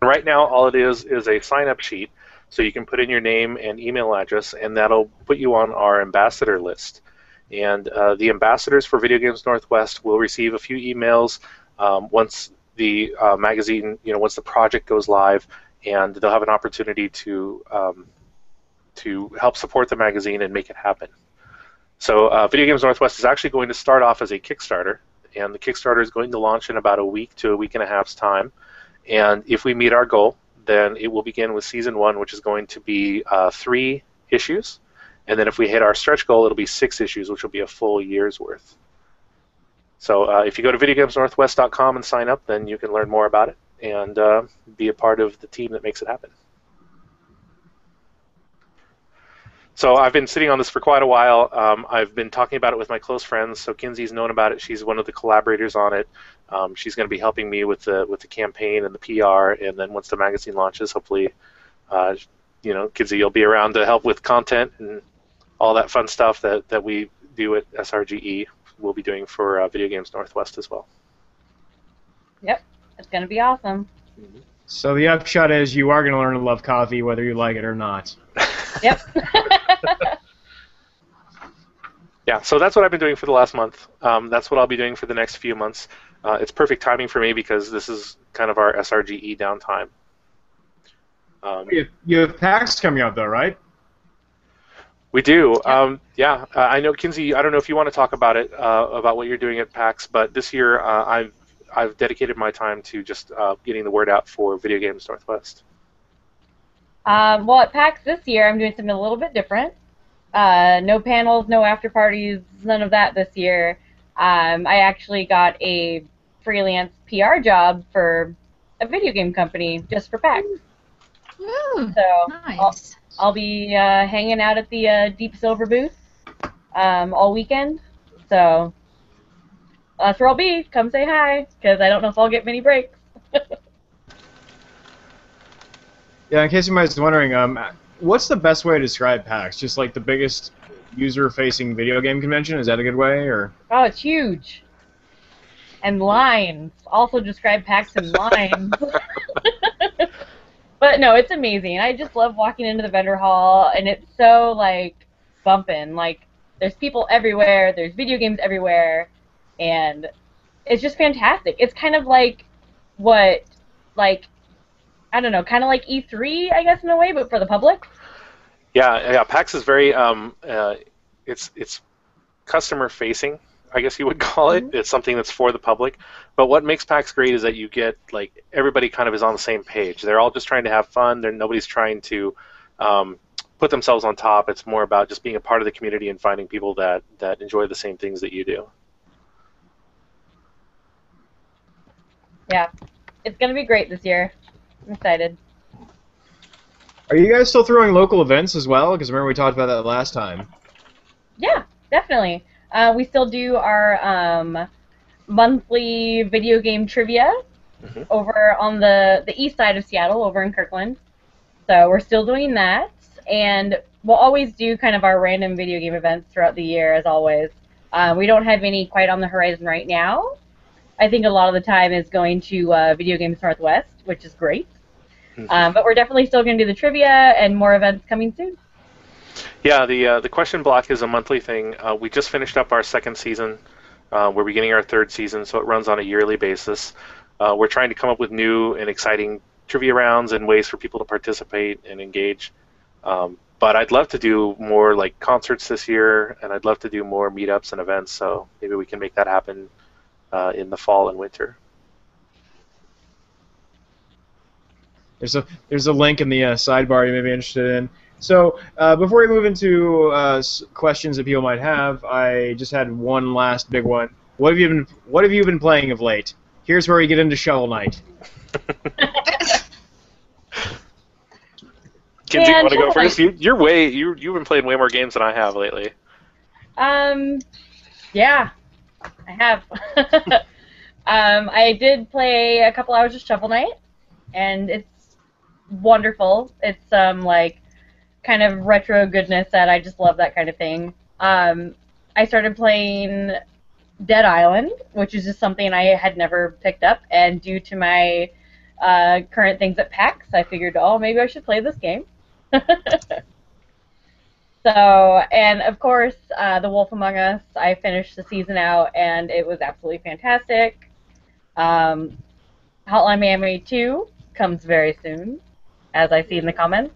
And right now, all it is a sign-up sheet, so you can put in your name and email address, and that'll put you on our ambassador list. And the ambassadors for Video Games Northwest will receive a few emails once the magazine, once the project goes live, and they'll have an opportunity to help support the magazine and make it happen. So Video Games Northwest is actually going to start off as a Kickstarter, and the Kickstarter is going to launch in about a week to a week and a half's time. And if we meet our goal, then it will begin with Season 1, which is going to be 3 issues. And then if we hit our stretch goal, it'll be 6 issues, which will be a full year's worth. So if you go to videogamesnorthwest.com and sign up, then you can learn more about it and be a part of the team that makes it happen. So I've been sitting on this for quite a while. I've been talking about it with my close friends. So Kinsey's known about it. She's one of the collaborators on it. She's going to be helping me with the campaign and the PR. And then once the magazine launches, hopefully, Kinsey, you'll be around to help with content and all that fun stuff that we do at SRGE. We'll be doing for Video Games Northwest as well. Yep, it's going to be awesome. So the upshot is you are going to learn to love coffee whether you like it or not. Yep. Yeah, so that's what I've been doing for the last month. That's what I'll be doing for the next few months. It's perfect timing for me because this is kind of our SRGE downtime. You have PAX coming up, though, right? We do. Yeah. I know, Kinsey, I don't know if you want to talk about it, about what you're doing at PAX, but this year I've dedicated my time to just getting the word out for Video Games Northwest. Well, at PAX this year, I'm doing something a little bit different. No panels, no after parties, none of that this year. I actually got a freelance PR job for a video game company just for PAX. Ooh, so nice. I'll be hanging out at the Deep Silver booth all weekend. So that's where I'll be. Come say hi, because I don't know if I'll get many breaks. Yeah, in case anybody's wondering, what's the best way to describe PAX? Just like the biggest user-facing video game convention? Is that a good way, or? Oh, it's huge. And lines. Also describe PAX in lines. But no, it's amazing. I just love walking into the vendor hall, and it's so, like, bumping. Like, there's people everywhere, there's video games everywhere, and it's just fantastic. It's kind of like what, like, I don't know, kind of like E3, I guess, in a way, but for the public. Yeah. PAX is very, it's customer-facing, I guess you would call it. It's something that's for the public. But what makes PAX great is that you get, like, everybody kind of is on the same page. They're all just trying to have fun. Nobody's trying to put themselves on top. It's more about just being a part of the community and finding people that enjoy the same things that you do. Yeah. It's going to be great this year. I'm excited. Are you guys still throwing local events as well? Because remember we talked about that last time. Yeah, definitely. We still do our monthly video game trivia over on the east side of Seattle, over in Kirkland. So we're still doing that. And we'll always do kind of our random video game events throughout the year, as always. We don't have any quite on the horizon right now. I think a lot of the time is going to Video Games Northwest, which is great. But we're definitely still going to do the trivia and more events coming soon. Yeah, the question block is a monthly thing. We just finished up our second season. We're beginning our third season, so it runs on a yearly basis. We're trying to come up with new and exciting trivia rounds and ways for people to participate and engage. But I'd love to do more like concerts this year, and I'd love to do more meetups and events, so maybe we can make that happen in the fall and winter. There's a link in the sidebar you may be interested in. So before we move into questions that people might have, I just had one last big one. What have you been playing of late? Here's where we get into Shovel Knight. Kinsey, you want to go first? You've been playing way more games than I have lately. Yeah, I have. I did play a couple hours of Shovel Knight, and it's wonderful. It's like kind of retro goodness that I just love that kind of thing. I started playing Dead Island, which is just something I had never picked up, and due to my current things at PAX, I figured, oh, maybe I should play this game. So, and of course, The Wolf Among Us, I finished the season out, and it was absolutely fantastic. Hotline Miami 2 comes very soon, as I see in the comments.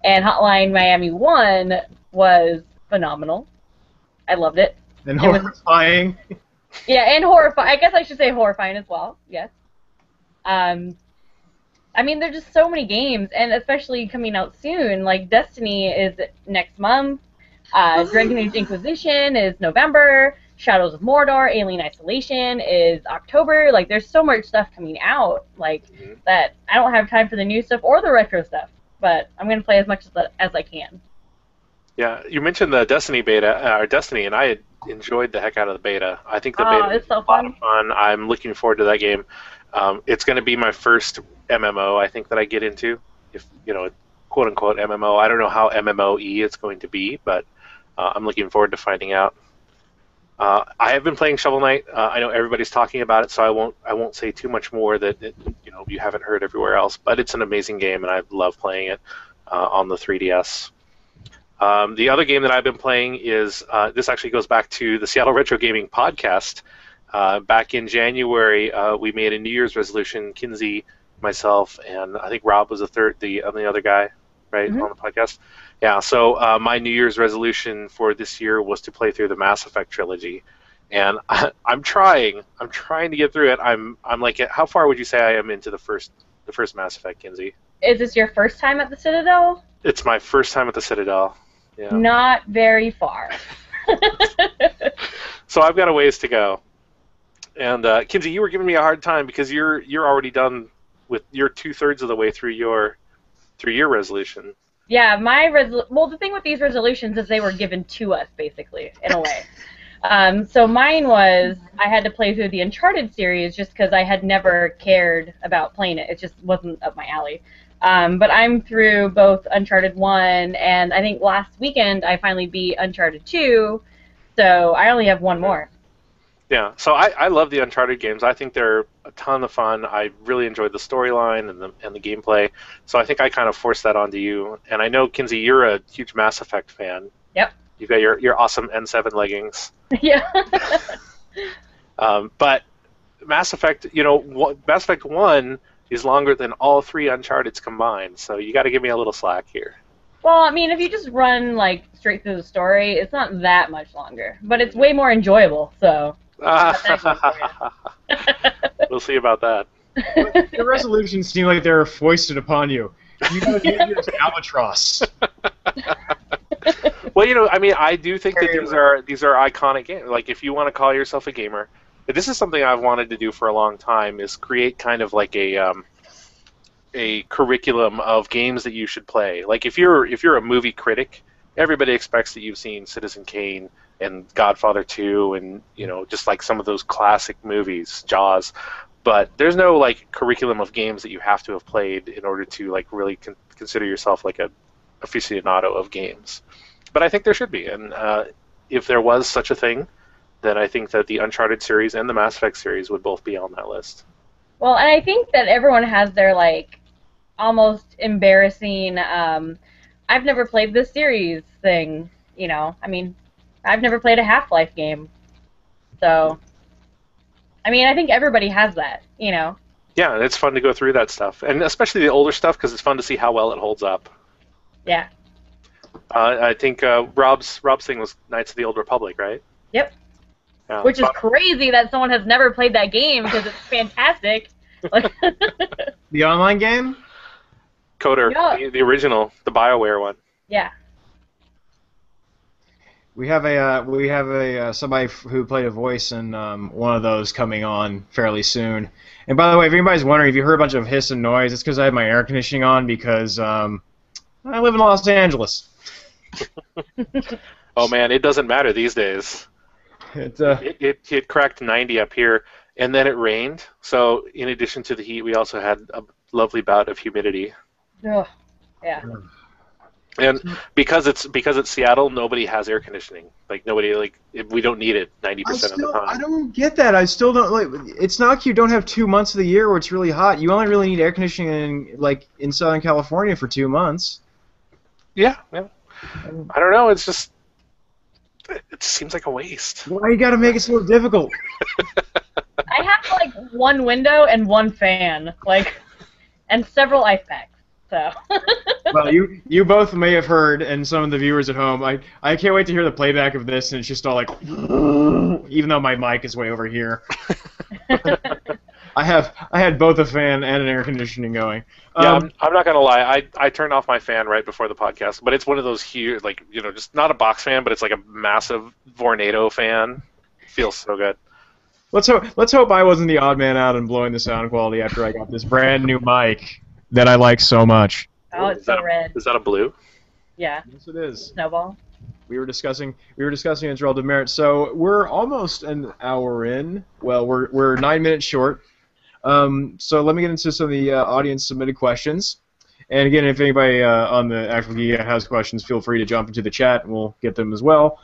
And Hotline Miami 1 was phenomenal. I loved it. And horrifying. Yeah, and horrifying. I guess I should say horrifying as well, yes. I mean, there's just so many games, and especially coming out soon. Like, Destiny is next month. Dragon Age Inquisition is November. Shadows of Mordor, Alien Isolation is October. Like, there's so much stuff coming out, like, that I don't have time for the new stuff or the retro stuff. But I'm going to play as much as I can. Yeah, you mentioned the Destiny beta, or Destiny, and I enjoyed the heck out of the beta. I think the beta is so a lot of fun. I'm looking forward to that game. It's going to be my first MMO, I think, that I get into. If quote unquote MMO. I don't know how MMOE it's going to be, but I'm looking forward to finding out. I have been playing Shovel Knight. I know everybody's talking about it, so I won't say too much more that you haven't heard everywhere else. But it's an amazing game, and I love playing it on the 3DS. The other game that I've been playing is this actually goes back to the Seattle Retro Gaming podcast. Back in January, we made a New Year's resolution. Kinsey, myself, and I think Rob was the other guy, right, on the podcast. Yeah. So my New Year's resolution for this year was to play through the Mass Effect trilogy, and I'm trying to get through it. I'm like, how far would you say I am into the first Mass Effect, Kinsey? Is this your first time at the Citadel? It's my first time at the Citadel. Yeah. Not very far. So I've got a ways to go. And Kinsey, you were giving me a hard time because you're already done with your 2/3 of the way through your resolution. Yeah, well, the thing with these resolutions is they were given to us, basically, in a way. So mine was, I had to play through the Uncharted series just because I had never cared about playing it. It just wasn't up my alley. But I'm through both Uncharted 1, and I think last weekend I finally beat Uncharted 2, so I only have one more. Yeah, so I love the Uncharted games. I think they're a ton of fun. I really enjoyed the storyline and the gameplay. So I think I kind of forced that onto you. And I know, Kinsey, you're a huge Mass Effect fan. Yep. You've got your awesome N7 leggings. Yeah. But Mass Effect, Mass Effect 1 is longer than all 3 Uncharted's combined. So you got to give me a little slack here. Well, I mean, if you just run like straight through the story, it's not that much longer, but it's way more enjoyable. So. We'll see about that. Your resolutions seem like they're foisted upon you. You know, you're albatross. Well, I mean, I do think that these are iconic games. Like, if you want to call yourself a gamer, this is something I've wanted to do for a long time. Is create kind of like a curriculum of games that you should play. Like, if you're a movie critic, everybody expects that you've seen Citizen Kane and Godfather 2 and, just like some of those classic movies, Jaws. But there's no, like, curriculum of games that you have to have played in order to, like, really consider yourself, like, a aficionado of games. But I think there should be. And if there was such a thing, then I think that the Uncharted series and the Mass Effect series would both be on that list. Well, and I think that everyone has their, like, almost embarrassing, I've never played this series thing, I mean, I've never played a Half-Life game. So, I mean, I think everybody has that, Yeah, it's fun to go through that stuff. And especially the older stuff, because it's fun to see how well it holds up. Yeah. I think Rob's thing was Knights of the Old Republic, right? Yep. Yeah. Which is crazy that someone has never played that game, because it's fantastic. The online game? Coder, yeah. The original, the BioWare one. Yeah. We have a somebody who played a voice in one of those coming on fairly soon. And by the way, if anybody's wondering, if you heard a bunch of hiss and noise, it's because I have my air conditioning on because I live in Los Angeles. Oh man, it doesn't matter these days. It cracked 90 up here, and then it rained. So in addition to the heat, we also had a lovely bout of humidity. Ugh. Yeah. And because it's Seattle, nobody has air conditioning. Like we don't need it 90% of the time. I don't get that. I still don't like. It's not like you don't have 2 months of the year where it's really hot. You only really need air conditioning in Southern California for 2 months. Yeah. I don't know. It just seems like a waste. Why you got to make it so difficult? I have one window and one fan, and several ice packs. So. Well, you both may have heard, and some of the viewers at home, I can't wait to hear the playback of this, and it's just all like, even though my mic is way over here. I had both a fan and an air conditioning going. Yeah, I'm not gonna lie. I turned off my fan right before the podcast, but it's one of those huge, just not a box fan, but it's like a massive Vornado fan. Feels so good. Let's hope I wasn't the odd man out in blowing the sound quality after I got this brand new mic that I like so much. Oh, it's so red. Is that a blue? Yeah. Yes, it is. Snowball. We were discussing its relative merit. So we're almost an hour in. Well, we're 9 minutes short. So let me get into some of the audience submitted questions. And again, if anybody on the actual Geek has questions, feel free to jump into the chat and we'll get them as well.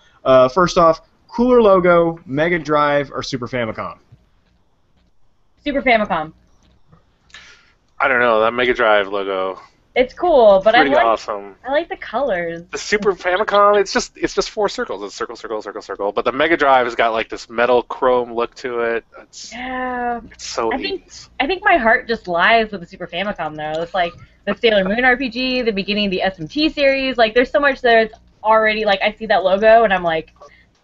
First off, cooler logo, Mega Drive or Super Famicom? Super Famicom. I don't know, that Mega Drive logo. It's cool, but pretty awesome. I like the colors. The Super Famicom, it's just 4 circles. It's circle, circle, circle, circle. But the Mega Drive has got this metal chrome look to it. It's so neat. I think my heart just lies with the Super Famicom though. It's like the Sailor Moon RPG, the beginning of the SMT series. There's so much there. It's already I see that logo and I'm like,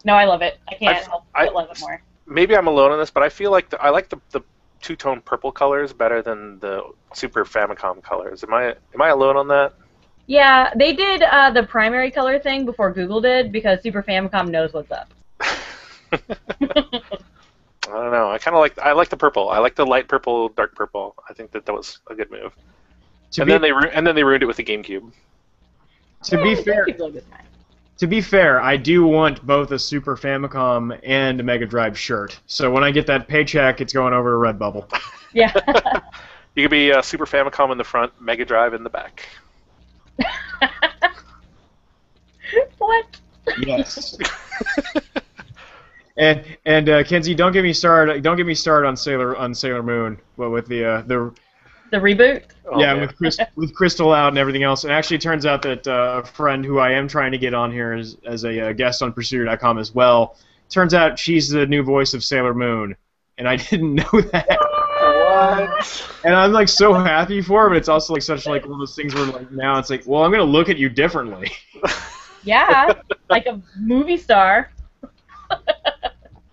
no, I love it. I can't help but love it more. Maybe I'm alone on this, but I feel like I like the two-tone purple colors better than the Super Famicom colors. Am I alone on that? Yeah, they did the primary color thing before Google did because Super Famicom knows what's up. I don't know. I like the purple. I like the light purple, dark purple. I think that was a good move. Then they ruined it with the GameCube. To be fair, I do want both a Super Famicom and a Mega Drive shirt. So when I get that paycheck, it's going over to Redbubble. Yeah. You could be Super Famicom in the front, Mega Drive in the back. What? Yes. and Kenzie, don't get me started. Don't get me started on Sailor Moon. Well, with the reboot. Yeah, with Crystal out and everything else. And actually, it turns out that a friend who I am trying to get on here as a guest on Pursuer.com as well. Turns out she's the new voice of Sailor Moon, and I didn't know that. What? And I'm so happy for her, but it's also such one of those things where now it's well, I'm gonna look at you differently. Yeah, like a movie star.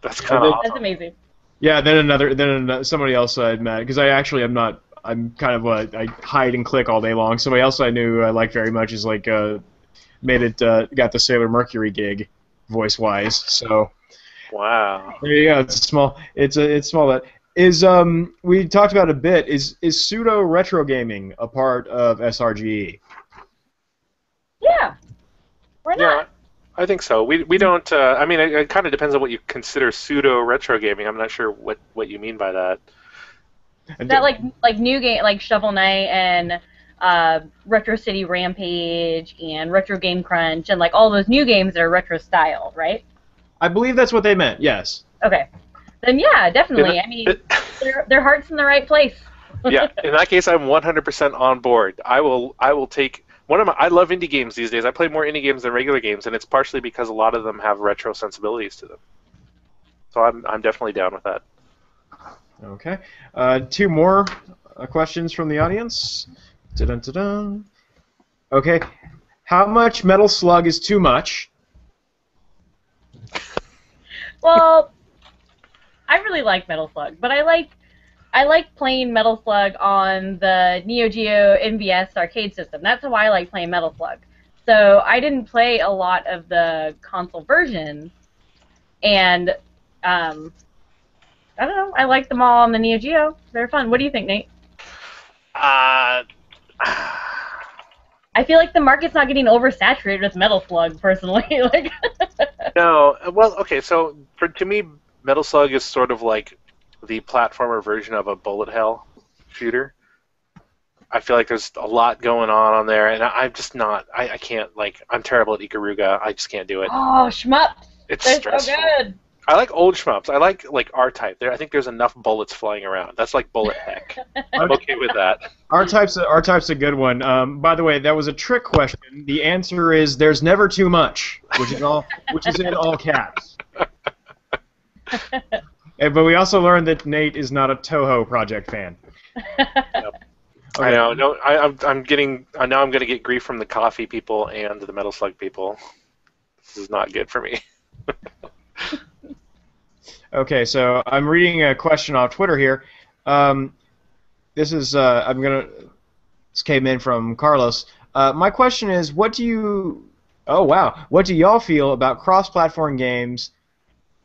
That's kind of awesome. That's amazing. Yeah, then somebody else I met because I actually am not. I'm kind of I hide and click all day long. Somebody else I knew I liked very much is made it got the Sailor Mercury gig, voice wise. So. Wow. There you go. It's small. It's small. That is we talked about a bit. Is pseudo retro gaming a part of SRGE? Yeah. Why not? Yeah, I think so. We don't. I mean, it kind of depends on what you consider pseudo retro gaming. I'm not sure what you mean by that. Is that like new game like Shovel Knight and Retro City Rampage and Retro Game Crunch and all those new games that are retro style, right? I believe that's what they meant. Yes. Okay. Then yeah, definitely. I mean, their heart's in the right place. Yeah. In that case, I'm 100% on board. I will take I love indie games these days. I play more indie games than regular games, and it's partially because a lot of them have retro sensibilities to them. So I'm definitely down with that. Okay. 2 more questions from the audience. Dun-dun-dun-dun. Okay. How much Metal Slug is too much? Well, I really like Metal Slug, but I like playing Metal Slug on the Neo Geo NVS arcade system. That's why I like playing Metal Slug. So I didn't play a lot of the console versions, and I don't know. I like them all on the Neo Geo. They're fun. What do you think, Nate? I feel like the market's not getting oversaturated with Metal Slug, personally. No. Well, okay. So to me, Metal Slug is sort of like the platformer version of a bullet hell shooter. I feel like there's a lot going on there, and I'm just not. I can't, like, I'm terrible at Ikaruga. I just can't do it. Oh, shmups! It's They're stressful. so good. I like old shmups. I like R-Type. I think there's enough bullets flying around. That's like bullet heck. I'm okay with that. R-Type's a good one. By the way, that was a trick question. The answer is there's never too much, which is in all caps. But we also learned that Nate is not a Toho Project fan. Yep. Okay. I know. No, I'm getting. Now I'm going to get grief from the coffee people and the Metal Slug people. This is not good for me. Okay, so I'm reading a question off Twitter here. This is this came in from Carlos. My question is, what do y'all feel about cross-platform games?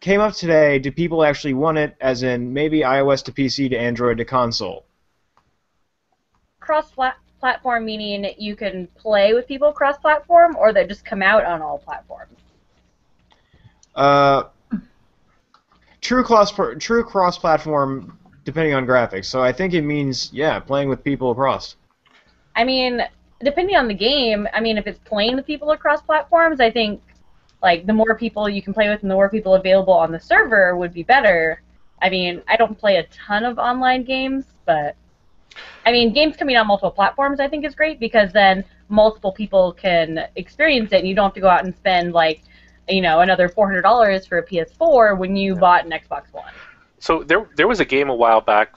Came up today. Do people actually want it? As in, maybe iOS to PC to Android to console. Cross-platform meaning you can play with people cross-platform, or they just come out on all platforms? True cross-platform, depending on graphics. So I think it means, yeah, playing with people across. I mean, depending on the game, I mean, if it's playing with people across platforms, I think, like, the more people you can play with and the more people available on the server would be better. I mean, I don't play a ton of online games, but I mean, games coming on multiple platforms I think is great, because then multiple people can experience it and you don't have to go out and spend, like, another $400 for a PS4 when you bought an Xbox One. So there was a game a while back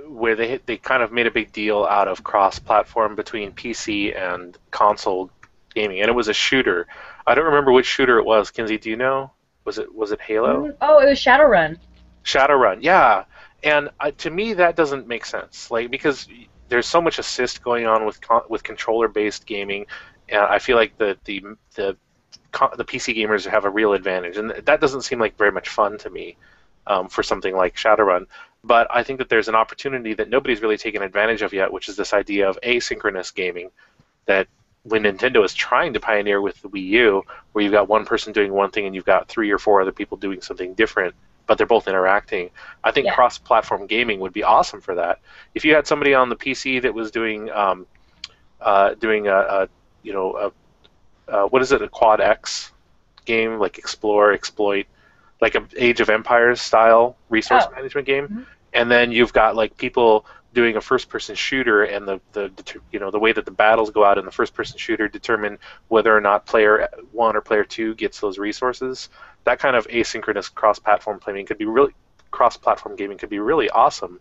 where they kind of made a big deal out of cross-platform between PC and console gaming, and it was a shooter. I don't remember which shooter it was. Kinsey, do you know? Was it Halo? Oh, it was Shadowrun. Shadowrun, yeah. And to me, that doesn't make sense. Like, because there's so much assist going on with controller-based gaming, and I feel like the PC gamers have a real advantage, and that doesn't seem like very much fun to me for something like Shadowrun. But I think that there's an opportunity that nobody's really taken advantage of yet, which is this idea of asynchronous gaming that when Nintendo is trying to pioneer with the Wii U, where you've got one person doing one thing and you've got 3 or 4 other people doing something different, but they're both interacting. I think cross-platform gaming would be awesome for that. If you had somebody on the PC that was doing what is it, a Quad X game, like Explore, Exploit, like an Age of Empires style resource management game, and then you've got like people doing a first-person shooter, and the way that the battles go out in the first-person shooter determine whether or not player 1 or player 2 gets those resources. That kind of asynchronous cross-platform gaming could be really awesome,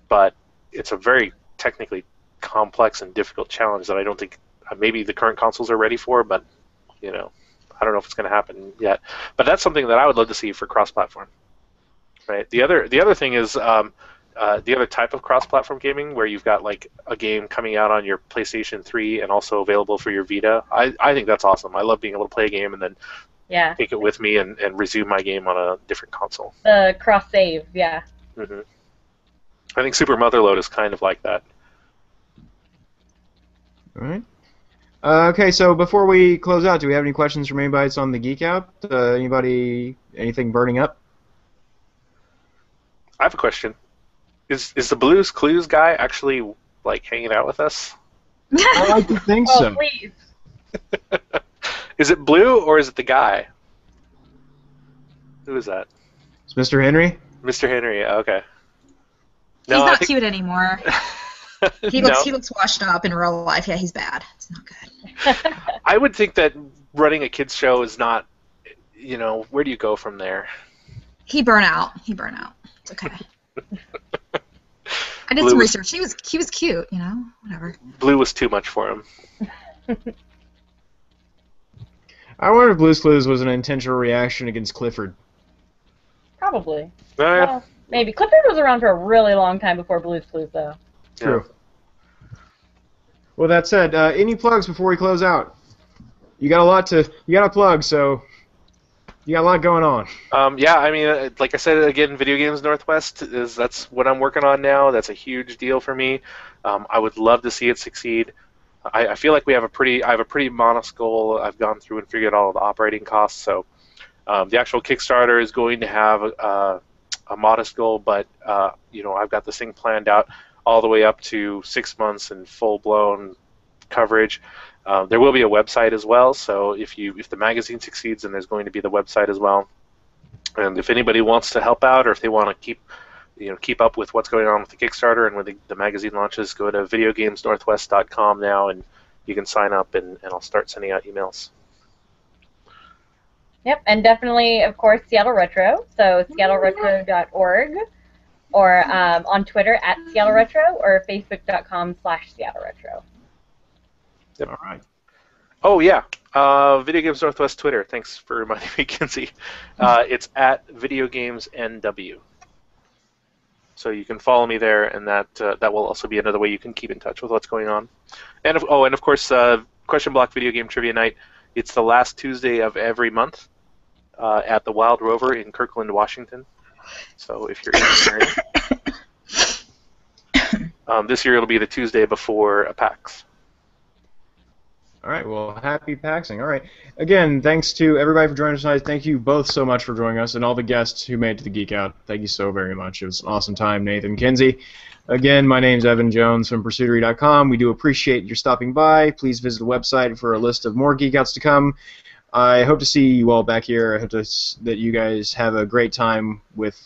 but it's a very technically complex and difficult challenge that I don't think maybe the current consoles are ready for, but I don't know if it's going to happen yet. But that's something that I would love to see for cross-platform. Right. The other thing is the other type of cross-platform gaming where you've got like a game coming out on your PlayStation 3 and also available for your Vita. I think that's awesome. I love being able to play a game and then take it with me and resume my game on a different console. The cross-save, yeah. Mm-hmm. I think Super Motherload is kind of like that. All right. Okay, so before we close out, do we have any questions from anybody that's on the Geek Out? Anything burning up? I have a question. Is the Blue's Clues guy actually like hanging out with us? I like to think so. Oh, please. Is it Blue or is it the guy? Who is that? It's Mr. Henry? Mr. Henry, okay. He's not cute anymore. He looks washed up in real life. Yeah, he's bad. It's not good. I would think that running a kids show is not, where do you go from there? He burnt out. It's okay. I did some research. He was cute, whatever. Blue was too much for him. I wonder if Blue's Clues was an intentional reaction against Clifford. Probably. Well, maybe. Clifford was around for a really long time before Blue's Clues, though. True. Well, that said, any plugs before we close out? You got to plug, so you got a lot going on. Yeah, I mean, like I said again, Video Games Northwest that's what I'm working on now. That's a huge deal for me. I would love to see it succeed. I feel like I have a pretty modest goal. I've gone through and figured out all the operating costs. So the actual Kickstarter is going to have a modest goal, but I've got this thing planned out all the way up to 6 months and full-blown coverage. There will be a website as well, so if the magazine succeeds, then there's going to be the website as well. And if anybody wants to help out, or if they want to keep up with what's going on with the Kickstarter and when the magazine launches, go to videogamesnorthwest.com now, and you can sign up, and I'll start sending out emails. Yep, and definitely, of course, Seattle Retro, so seattleretro.org, or on Twitter at Seattle Retro, or facebook.com/Seattle Retro. Yep. All right. Oh, yeah. Video Games Northwest Twitter. Thanks for reminding me, Kinsey. It's at VideoGamesNW. So you can follow me there, and that will also be another way you can keep in touch with what's going on. And of course, Question Block Video Game Trivia Night. It's the last Tuesday of every month at the Wild Rover in Kirkland, Washington. So if you're in the area. This year it'll be the Tuesday before PAX. All right, well, happy PAXing. All right. Again, thanks to everybody for joining us tonight. Thank you both so much for joining us, and all the guests who made it to the Geek Out. Thank you so very much. It was an awesome time, Nathan, Kinsey. Again, my name's Evan Jones from Pursuitery.com. We do appreciate your stopping by. Please visit the website for a list of more Geek Outs to come. I hope to see you all back here. I hope that you guys have a great time with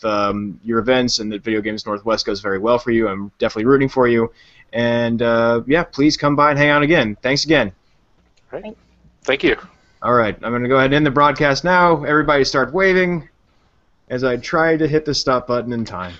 your events, and that Video Games Northwest goes very well for you. I'm definitely rooting for you. And, yeah, please come by and hang out again. Thanks again. Right. Thank you. All right, I'm going to go ahead and end the broadcast now. Everybody start waving as I try to hit the stop button in time.